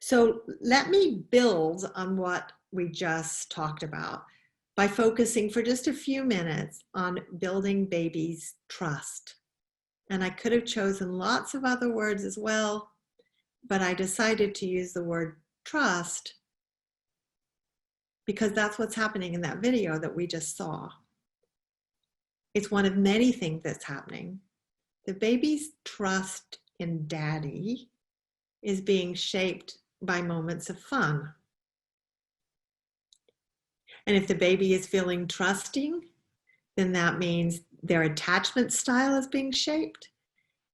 So let me build on what we just talked about by focusing for just a few minutes on building babies' trust. And I could have chosen lots of other words as well, but I decided to use the word trust because that's what's happening in that video that we just saw. It's one of many things that's happening. The baby's trust in daddy is being shaped by moments of fun. And if the baby is feeling trusting, then that means their attachment style is being shaped.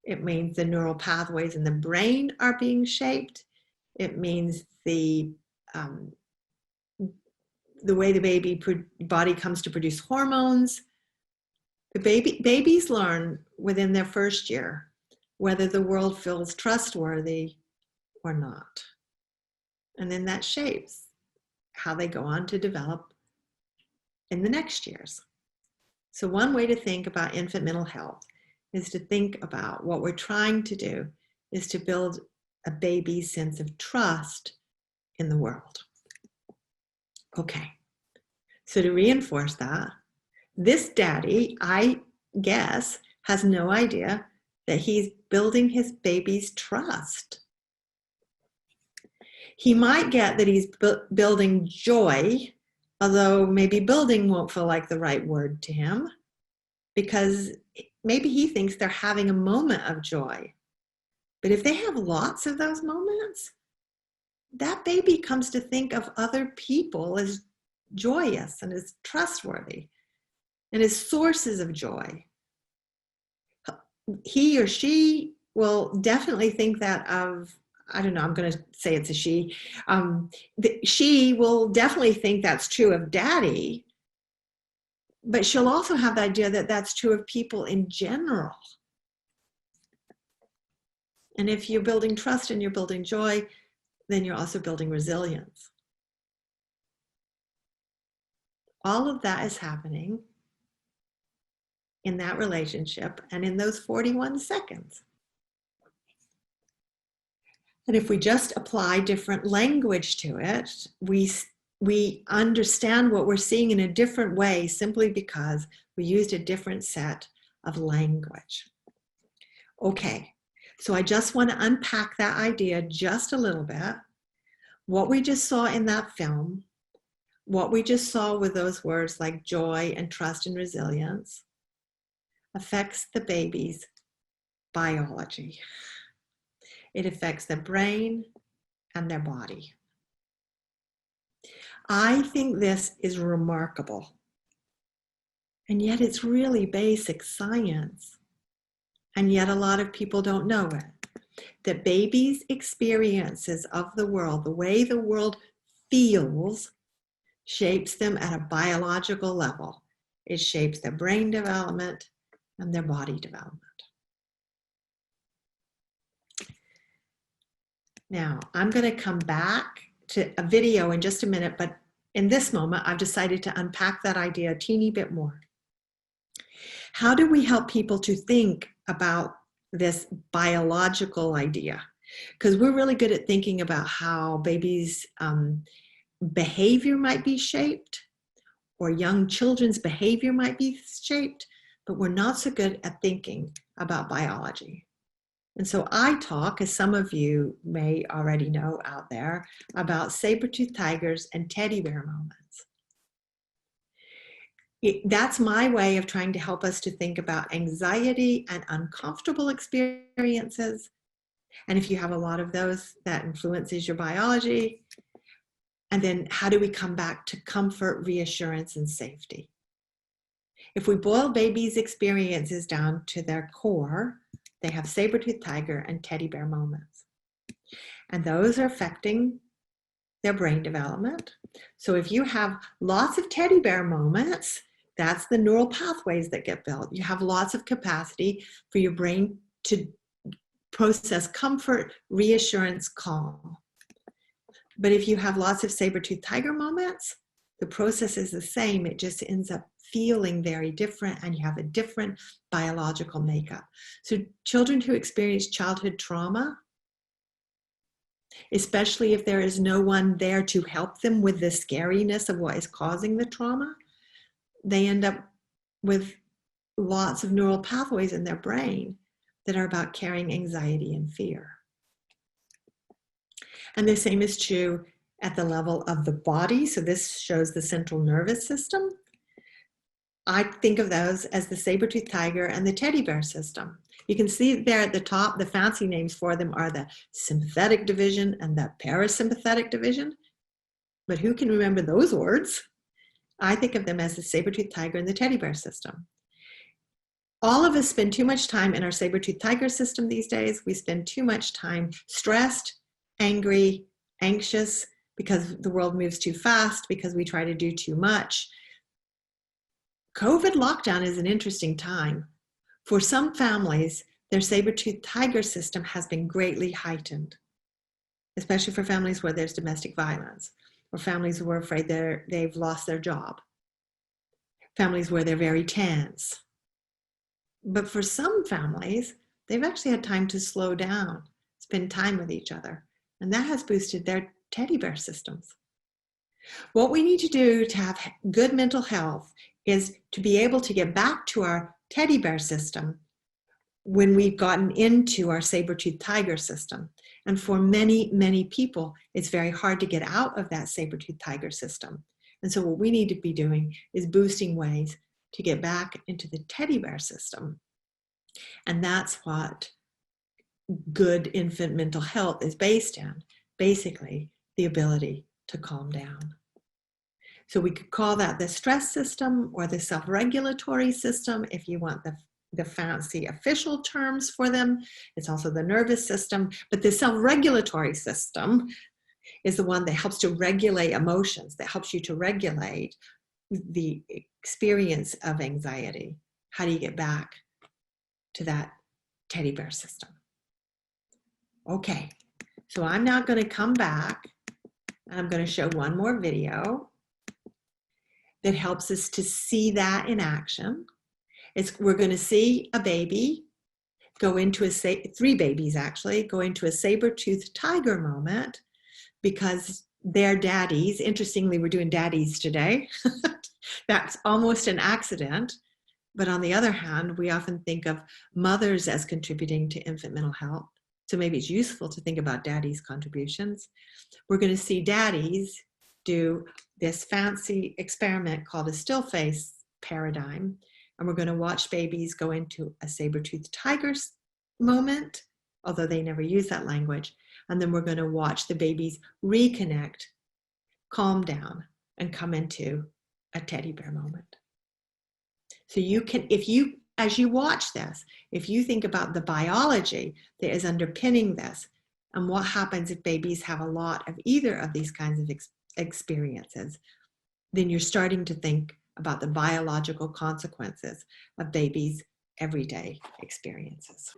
It means the neural pathways in the brain are being shaped. It means the way the body comes to produce hormones. The babies learn within their first year whether the world feels trustworthy or not. And then that shapes how they go on to develop in the next years. So one way to think about infant mental health is to think about what we're trying to do is to build a baby's sense of trust in the world. Okay, so to reinforce that, this daddy, I guess, has no idea that he's building his baby's trust. He might get that he's building joy, although maybe building won't feel like the right word to him, because maybe he thinks they're having a moment of joy. But if they have lots of those moments, that baby comes to think of other people as joyous and as trustworthy and as sources of joy. He or she will definitely think that of, I don't know, I'm going to say it's a she. She will definitely think that's true of daddy, but she'll also have the idea that that's true of people in general. And if you're building trust and you're building joy, then you're also building resilience. All of that is happening in that relationship and in those 41 seconds. And if we just apply different language to it, we understand what we're seeing in a different way simply because we used a different set of language. Okay, so I just want to unpack that idea just a little bit. What we just saw in that film, what we just saw with those words like joy and trust and resilience, affects the baby's biology. It affects their brain and their body. I think this is remarkable. And yet it's really basic science. And yet a lot of people don't know it. That babies' experiences of the world, the way the world feels, shapes them at a biological level. It shapes their brain development and their body development. Now, I'm going to come back to a video in just a minute, but in this moment, I've decided to unpack that idea a teeny bit more. How do we help people to think about this biological idea? Because we're really good at thinking about how babies' behavior might be shaped, or young children's behavior might be shaped, but we're not so good at thinking about biology. And so I talk, as some of you may already know out there, about saber-toothed tigers and teddy bear moments. That's my way of trying to help us to think about anxiety and uncomfortable experiences. And if you have a lot of those, that influences your biology. And then how do we come back to comfort, reassurance, and safety? If we boil babies' experiences down to their core, they have saber-toothed tiger and teddy bear moments. And those are affecting their brain development. So if you have lots of teddy bear moments, that's the neural pathways that get built. You have lots of capacity for your brain to process comfort, reassurance, calm. But if you have lots of saber-toothed tiger moments, the process is the same. It just ends up feeling very different, and you have a different biological makeup. So children who experience childhood trauma, especially if there is no one there to help them with the scariness of what is causing the trauma, they end up with lots of neural pathways in their brain that are about carrying anxiety and fear. And the same is true at the level of the body. So this shows the central nervous system. I think of those as the saber-toothed tiger and the teddy bear system. You can see there at the top, the fancy names for them are the sympathetic division and the parasympathetic division. But who can remember those words? I think of them as the saber-toothed tiger and the teddy bear system. All of us spend too much time in our saber-toothed tiger system these days. We spend too much time stressed, angry, anxious, because the world moves too fast, because we try to do too much. COVID lockdown is an interesting time. For some families, their saber-toothed tiger system has been greatly heightened, especially for families where there's domestic violence, or families who are afraid they've lost their job, families where they're very tense. But for some families, they've actually had time to slow down, spend time with each other, and that has boosted their teddy bear systems. What we need to do to have good mental health is to be able to get back to our teddy bear system when we've gotten into our saber-toothed tiger system. And for many, many people, it's very hard to get out of that saber-toothed tiger system. And so what we need to be doing is boosting ways to get back into the teddy bear system. And that's what good infant mental health is based in, basically the ability to calm down. So we could call that the stress system or the self-regulatory system if you want the fancy official terms for them. It's also the nervous system, but the self-regulatory system is the one that helps to regulate emotions, that helps you to regulate the experience of anxiety. How do you get back to that teddy bear system? Okay, so I'm now going to come back and I'm going to show one more video that helps us to see that in action. We're going to see a baby go into three babies actually, go into a saber-toothed tiger moment because their daddies, interestingly, we're doing daddies today. That's almost an accident. But on the other hand, we often think of mothers as contributing to infant mental health. So maybe it's useful to think about daddies' contributions. We're going to see daddies do this fancy experiment called a still face paradigm. And we're going to watch babies go into a saber-toothed tiger moment, although they never use that language. And then we're going to watch the babies reconnect, calm down, and come into a teddy bear moment. So you can, as you watch this, if you think about the biology that is underpinning this, and what happens if babies have a lot of either of these kinds of experiences, then you're starting to think about the biological consequences of babies' everyday experiences.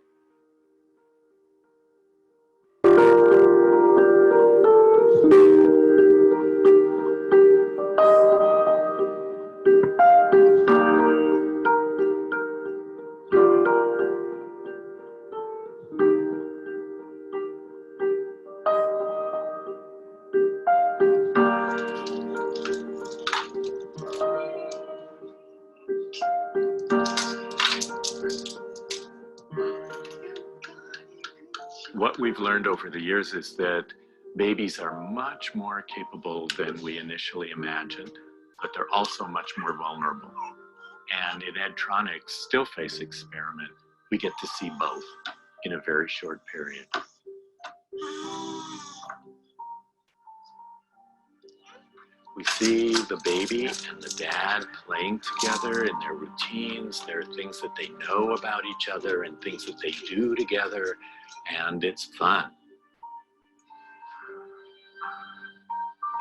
What we've learned over the years is that babies are much more capable than we initially imagined, but they're also much more vulnerable. And in Ed Tronick's still face experiment, we get to see both in a very short period. We see the baby and the dad playing together in their routines. There are things that they know about each other and things that they do together, and it's fun.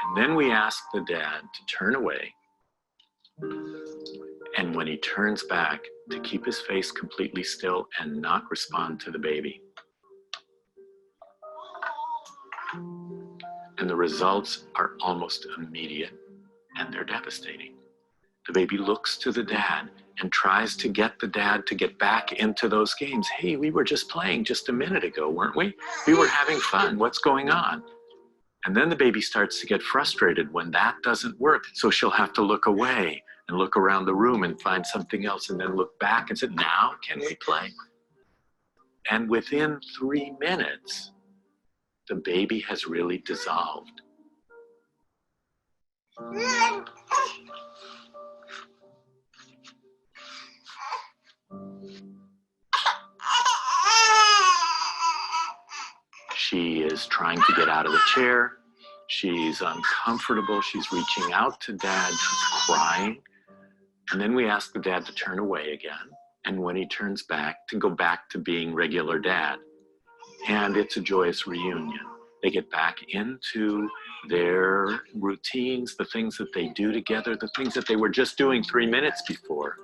And then we ask the dad to turn away, and when he turns back, to keep his face completely still and not respond to the baby. And the results are almost immediate, and they're devastating. The baby looks to the dad and tries to get the dad to get back into those games. Hey, we were just playing just a minute ago, weren't we? We were having fun. What's going on? And then the baby starts to get frustrated when that doesn't work. So she'll have to look away and look around the room and find something else and then look back and say, now can we play? And within 3 minutes, the baby has really dissolved. She is trying to get out of the chair. She's uncomfortable. She's reaching out to dad. She's crying. And then we ask the dad to turn away again. And when he turns back, to go back to being regular dad. And it's a joyous reunion. They get back into their routines, the things that they do together, the things that they were just doing 3 minutes before.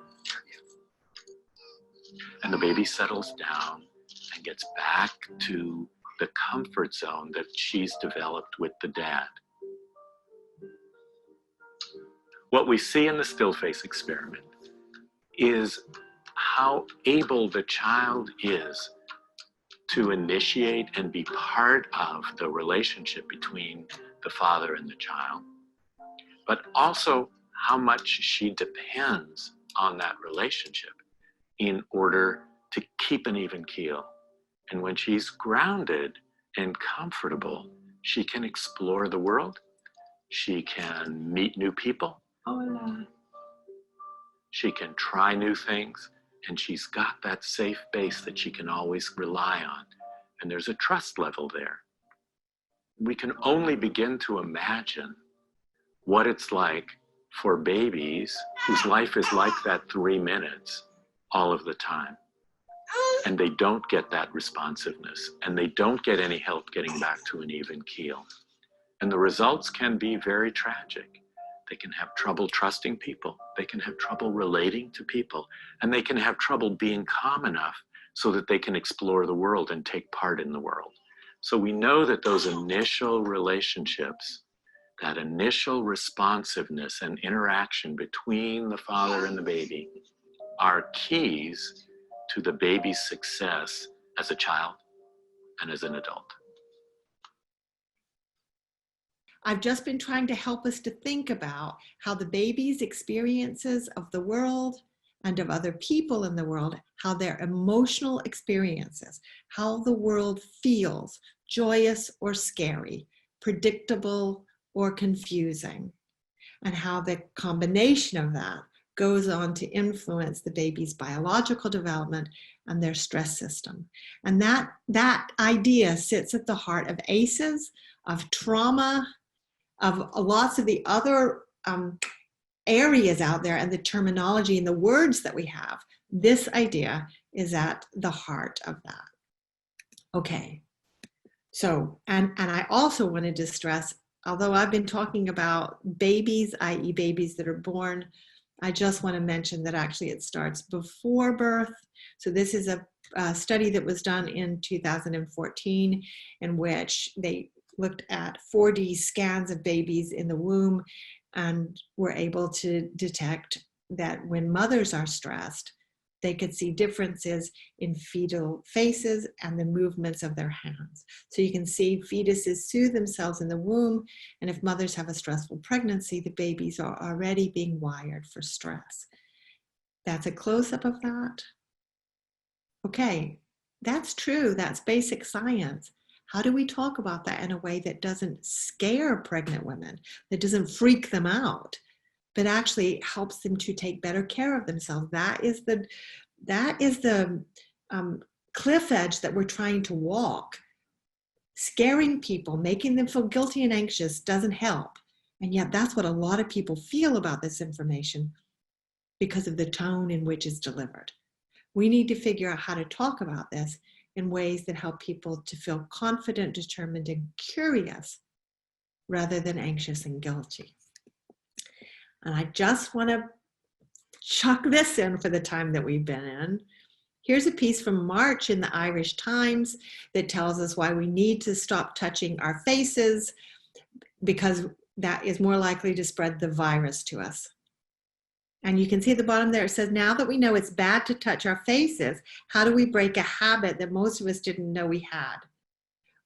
And the baby settles down and gets back to the comfort zone that she's developed with the dad. What we see in the still face experiment is how able the child is to initiate and be part of the relationship between the father and the child, but also how much she depends on that relationship in order to keep an even keel. And when she's grounded and comfortable, she can explore the world. She can meet new people. Hola. She can try new things. And she's got that safe base that she can always rely on. And there's a trust level there. We can only begin to imagine what it's like for babies whose life is like that 3 minutes all of the time. And they don't get that responsiveness, and they don't get any help getting back to an even keel. And the results can be very tragic. They can have trouble trusting people. They can have trouble relating to people. And they can have trouble being calm enough so that they can explore the world and take part in the world. So we know that those initial relationships, that initial responsiveness and interaction between the father and the baby are keys to the baby's success as a child and as an adult. I've just been trying to help us to think about how the baby's experiences of the world and of other people in the world, how their emotional experiences, how the world feels, joyous or scary, predictable or confusing, and how the combination of that goes on to influence the baby's biological development and their stress system. And that idea sits at the heart of ACEs, of trauma, of lots of the other areas out there, and the terminology and the words that we have. This idea is at the heart of that. Okay, so, and I also wanted to stress, although I've been talking about babies, i.e. babies that are born, I just want to mention that actually it starts before birth. So this is a study that was done in 2014 in which they looked at 4D scans of babies in the womb and were able to detect that when mothers are stressed, they could see differences in fetal faces and the movements of their hands. So you can see fetuses soothe themselves in the womb, and if mothers have a stressful pregnancy, the babies are already being wired for stress. That's a close-up of that. Okay, that's true, that's basic science. How do we talk about that in a way that doesn't scare pregnant women, that doesn't freak them out, but actually helps them to take better care of themselves? That is the cliff edge that we're trying to walk. Scaring people, making them feel guilty and anxious doesn't help. And yet that's what a lot of people feel about this information because of the tone in which it's delivered. We need to figure out how to talk about this in ways that help people to feel confident, determined, and curious rather than anxious and guilty. And I just want to chuck this in for the time that we've been in. Here's a piece from March in the Irish Times that tells us why we need to stop touching our faces, because that is more likely to spread the virus to us. And you can see at the bottom there, it says, now that we know it's bad to touch our faces, how do we break a habit that most of us didn't know we had?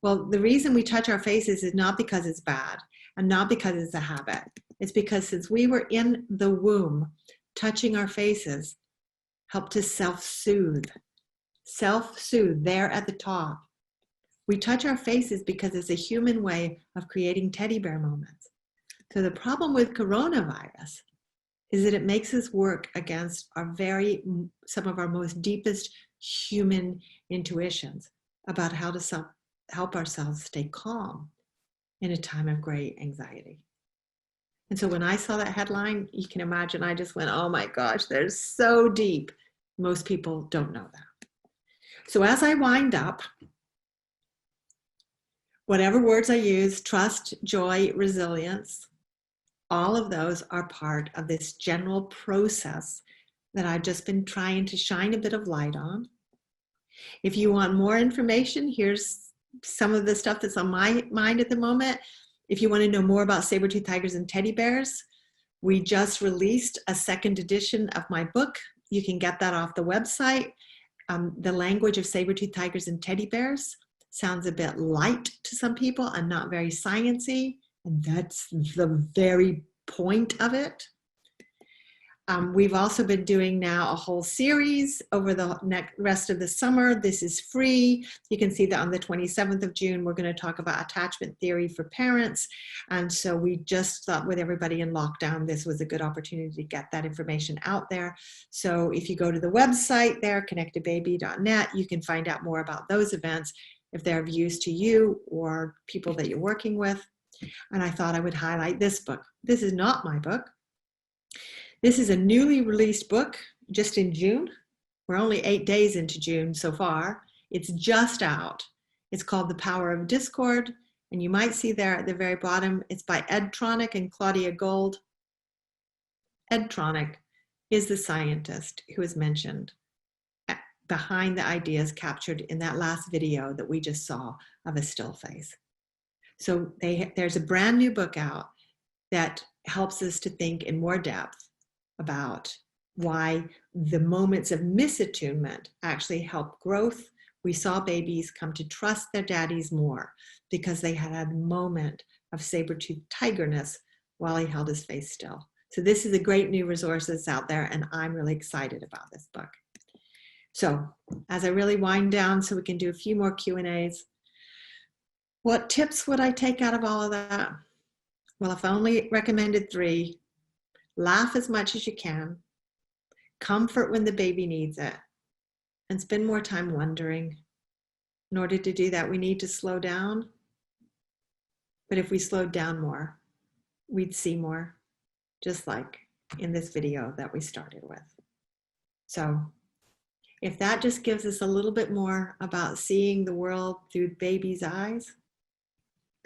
Well, the reason we touch our faces is not because it's bad and not because it's a habit. It's because since we were in the womb, touching our faces helped to self-soothe there at the top. We touch our faces because it's a human way of creating teddy bear moments. So the problem with coronavirus is that it makes us work against some of our most deepest human intuitions about how to help ourselves stay calm in a time of great anxiety. And so when I saw that headline, you can imagine I just went, oh my gosh, they're so deep. Most people don't know that. So as I wind up, whatever words I use, trust, joy, resilience, all of those are part of this general process that I've just been trying to shine a bit of light on. If you want more information, here's some of the stuff that's on my mind at the moment. If you want to know more about saber-toothed tigers and teddy bears, we just released a second edition of my book. You can get that off the website. The language of saber-toothed tigers and teddy bears sounds a bit light to some people and not very sciencey. And that's the very point of it. We've also been doing now a whole series over the rest of the summer. This is free. You can see that on the 27th of June, we're going to talk about attachment theory for parents. And so we just thought with everybody in lockdown, this was a good opportunity to get that information out there. So if you go to the website there, connectedbaby.net, you can find out more about those events if they're of use to you or people that you're working with. And I thought I would highlight this book. This is not my book. This is a newly released book just in June. We're only 8 days into June so far. It's just out. It's called The Power of Discord. And you might see there at the very bottom, it's by Ed Tronick and Claudia Gold. Ed Tronick is the scientist who is mentioned behind the ideas captured in that last video that we just saw of a still face. So there's a brand new book out that helps us to think in more depth about why the moments of misattunement actually help growth. We saw babies come to trust their daddies more because they had a moment of saber-toothed tigerness while he held his face still. So this is a great new resource that's out there, and I'm really excited about this book. So as I really wind down so we can do a few more Q&As, what tips would I take out of all of that? Well, if I only recommended 3, laugh as much as you can, comfort when the baby needs it, and spend more time wondering. In order to do that, we need to slow down. But if we slowed down more, we'd see more, just like in this video that we started with. So if that just gives us a little bit more about seeing the world through baby's eyes,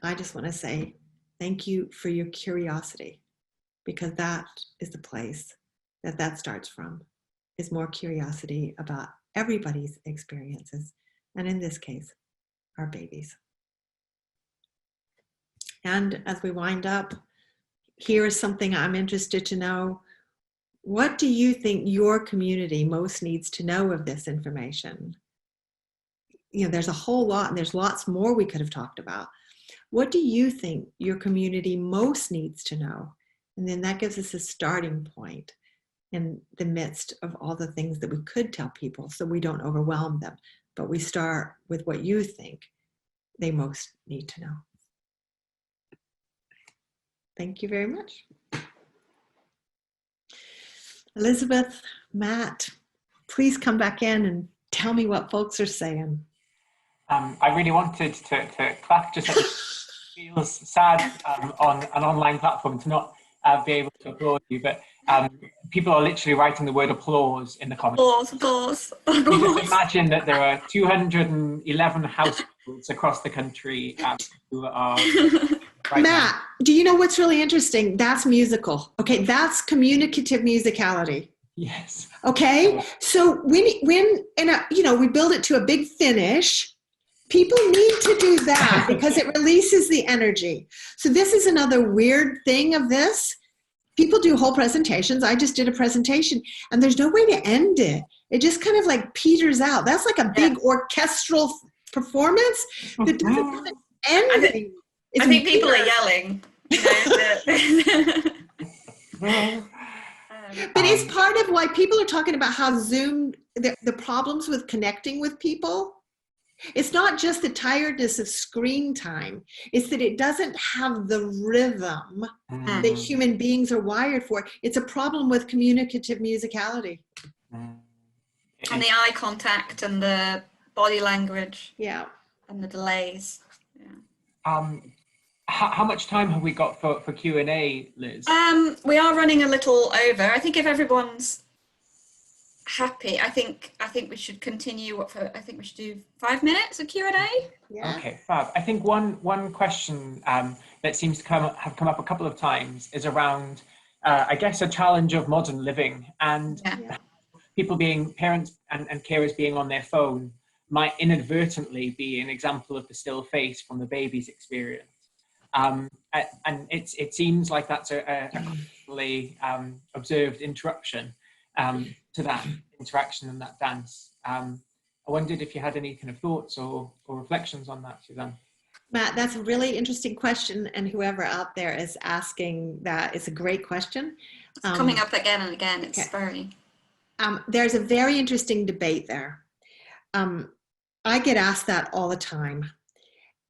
I just want to say thank you for your curiosity, because that is the place that starts from, is more curiosity about everybody's experiences, and in this case, our babies. And as we wind up, here is something I'm interested to know. What do you think your community most needs to know of this information? You know, there's a whole lot, and there's lots more we could have talked about. What do you think your community most needs to know? And then that gives us a starting point in the midst of all the things that we could tell people so we don't overwhelm them. But we start with what you think they most need to know. Thank you very much. Elizabeth, Matt, please come back in and tell me what folks are saying. I really wanted to clap, just like it feels sad on an online platform to not be able to applaud you, but people are literally writing the word applause in the comments. Applause. You just imagine that there are 211 households across the country who are... Right Matt, now. Do you know what's really interesting? That's musical. Okay, that's communicative musicality. Yes. Okay, so when we build it to a big finish, people need to do that because it releases the energy. So this is another weird thing of this. People do whole presentations. I just did a presentation, and there's no way to end it. It just kind of like peters out. That's like a big orchestral performance that doesn't have an ending. I think people are yelling. But it's part of why people are talking about how Zoom, the problems with connecting with people. It's not just the tiredness of screen time. It's that it doesn't have the rhythm that human beings are wired for. It's a problem with communicative musicality. And the eye contact and the body language. Yeah. And the delays. Yeah. How much time have we got for Q&A, Liz? We are running a little over. I think if everyone's happy, I think we should continue. I think we should do 5 minutes of Q&A. Yeah. Okay, fab. I think one question that seems to have come up a couple of times is around, I guess, a challenge of modern living, and people being parents and carers being on their phone might inadvertently be an example of the still face from the baby's experience. And it seems like that's a constantly observed interruption to that interaction and that dance. I wondered if you had any kind of thoughts or reflections on that, Suzanne. Matt, that's a really interesting question, and whoever out there is asking that is a great question. It's coming up again and again. It's okay. very... There's a very interesting debate there. I get asked that all the time,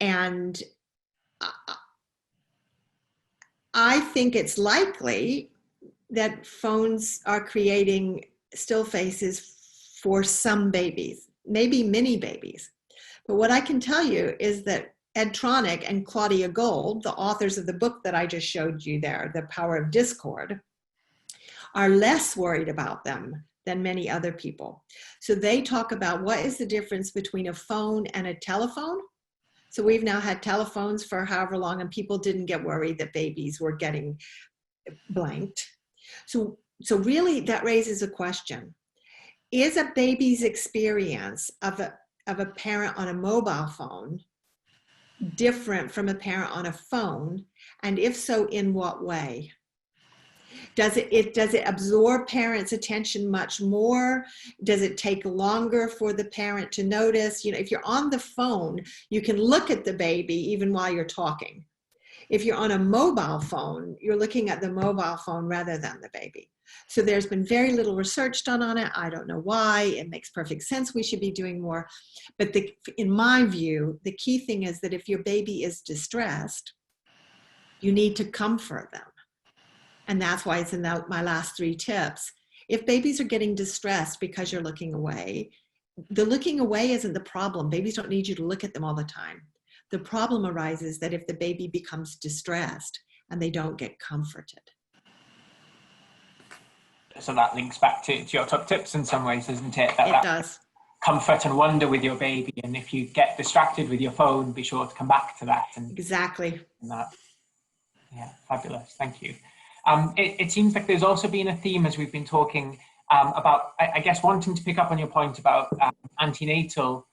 and I think it's likely that phones are creating still faces for some babies, maybe many babies. But what I can tell you is that Ed Tronick and Claudia Gold, the authors of the book that I just showed you there, The Power of Discord, are less worried about them than many other people. So they talk about what is the difference between a phone and a telephone. So we've now had telephones for however long, and people didn't get worried that babies were getting blanked. So really that raises a question. Is a baby's experience of a parent on a mobile phone different from a parent on a phone? And if so, in what way? Does it absorb parents' attention much more? Does it take longer for the parent to notice? You know, if you're on the phone, you can look at the baby even while you're talking. If you're on a mobile phone, you're looking at the mobile phone rather than the baby. So there's been very little research done on it. I don't know why. It makes perfect sense. We should be doing more. But in my view, the key thing is that if your baby is distressed, you need to comfort them. And that's why it's in my last 3 tips. If babies are getting distressed because you're looking away, the looking away isn't the problem. Babies don't need you to look at them all the time. The problem arises that if the baby becomes distressed and they don't get comforted. So that links back to your top tips in some ways, doesn't it? It does. Comfort and wonder with your baby, and if you get distracted with your phone, be sure to come back to that. And exactly. And that. Yeah, fabulous. Thank you. It seems like there's also been a theme as we've been talking about, I guess, wanting to pick up on your point about antenatal,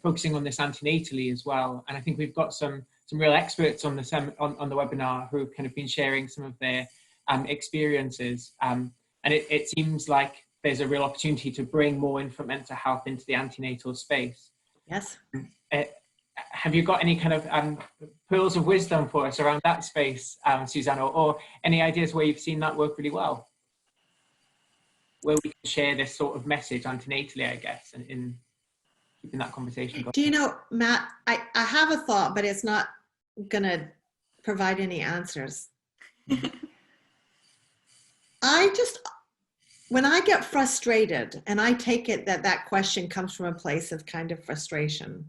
focusing on this antenatally as well. And I think we've got some real experts on the on the webinar who have kind of been sharing some of their experiences. And it seems like there's a real opportunity to bring more infant mental health into the antenatal space. Yes. Have you got any kind of pearls of wisdom for us around that space, Suzanne, or any ideas where you've seen that work really well? Where we can share this sort of message antenatally, I guess, and in keeping that conversation going. Do you know, Matt, I have a thought, but it's not going to provide any answers. When I get frustrated, and I take it that question comes from a place of kind of frustration,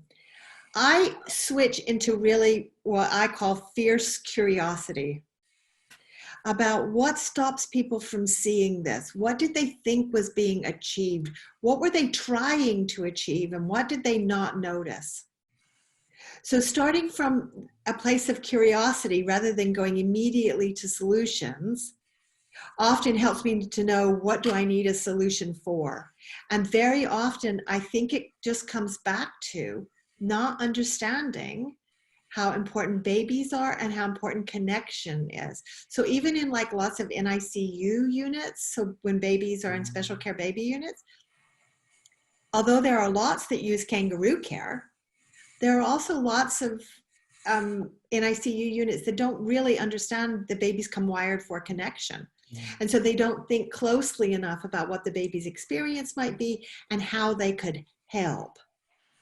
I switch into really what I call fierce curiosity about what stops people from seeing this. What did they think was being achieved? What were they trying to achieve, and what did they not notice? So starting from a place of curiosity rather than going immediately to solutions often helps me to know, what do I need a solution for? And very often I think it just comes back to not understanding how important babies are and how important connection is. So even in like lots of NICU units, so when babies are in special care baby units, although there are lots that use kangaroo care, there are also lots of NICU units that don't really understand the babies come wired for connection. And so they don't think closely enough about what the baby's experience might be and how they could help.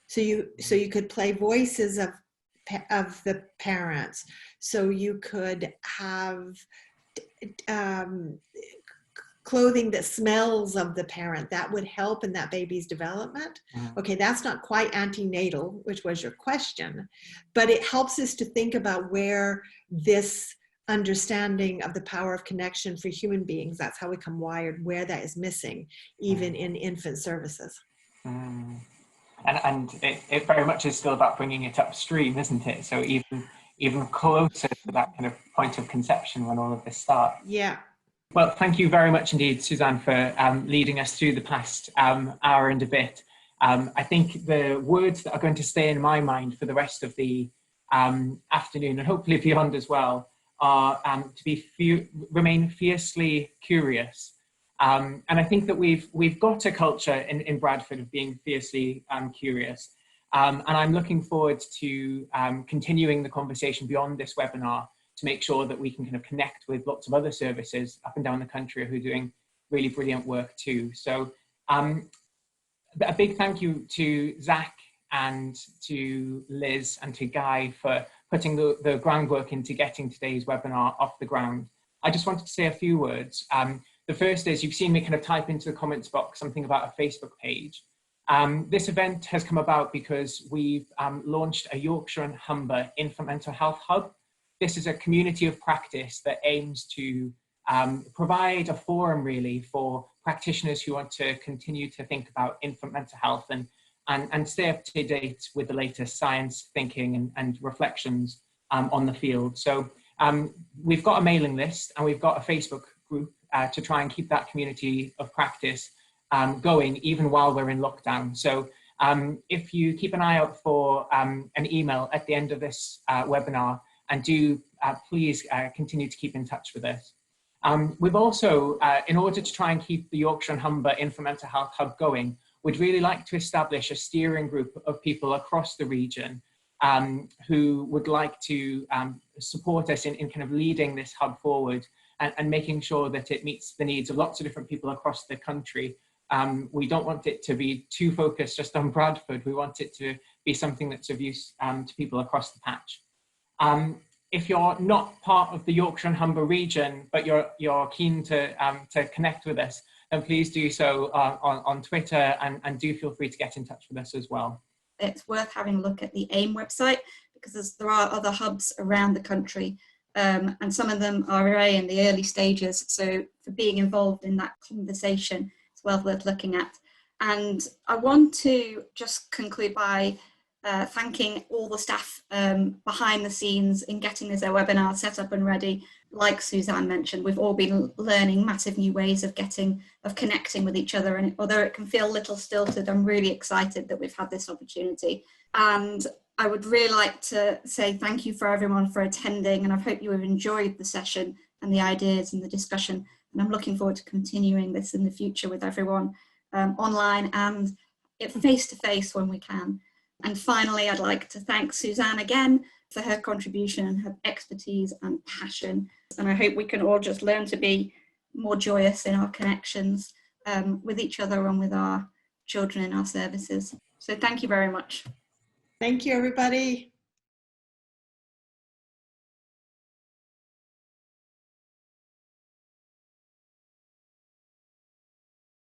So you could play voices of the parents. So you could have clothing that smells of the parent. That would help in that baby's development. Okay, that's not quite antenatal, which was your question, but it helps us to think about where this understanding of the power of connection for human beings, that's how we come wired, where that is missing, even in infant services. And it very much is still about bringing it upstream, isn't it? So even closer to that kind of point of conception when all of this starts. Yeah. Well, thank you very much indeed, Suzanne, for leading us through the past hour and a bit. I think the words that are going to stay in my mind for the rest of the afternoon, and hopefully beyond as well, are to remain fiercely curious. And I think that we've got a culture in Bradford of being fiercely curious. And I'm looking forward to continuing the conversation beyond this webinar to make sure that we can kind of connect with lots of other services up and down the country who are doing really brilliant work too. So a big thank you to Zach and to Liz and to Guy for putting the groundwork into getting today's webinar off the ground. I just wanted to say a few words. The first is, you've seen me kind of type into the comments box something about a Facebook page. This event has come about because we've launched a Yorkshire and Humber Infant Mental Health Hub. This is a community of practice that aims to provide a forum really for practitioners who want to continue to think about infant mental health and stay up to date with the latest science thinking and reflections on the field. So we've got a mailing list and we've got a Facebook group to try and keep that community of practice going even while we're in lockdown. So if you keep an eye out for an email at the end of this webinar, and do please continue to keep in touch with us. We've also, in order to try and keep the Yorkshire and Humber Infant Mental Health Hub going, we'd really like to establish a steering group of people across the region who would like to support us in kind of leading this hub forward and making sure that it meets the needs of lots of different people across the country. We don't want it to be too focused just on Bradford. We want it to be something that's of use to people across the patch. If you're not part of the Yorkshire and Humber region, but you're keen to connect with us, then please do so on Twitter and do feel free to get in touch with us as well. It's worth having a look at the AIM website because there are other hubs around the country and some of them are very in the early stages. So for being involved in that conversation, it's well worth looking at. And I want to just conclude by thanking all the staff behind the scenes in getting this webinar set up and ready. Like Suzanne mentioned, we've all been learning massive new ways of connecting with each other, and although it can feel a little stilted, I'm really excited that we've had this opportunity. And I would really like to say thank you for everyone for attending, and I hope you have enjoyed the session and the ideas and the discussion, and I'm looking forward to continuing this in the future with everyone online and face-to-face when we can. And finally, I'd like to thank Suzanne again for her contribution and her expertise and passion. And I hope we can all just learn to be more joyous in our connections with each other and with our children in our services. So thank you very much. Thank you, everybody.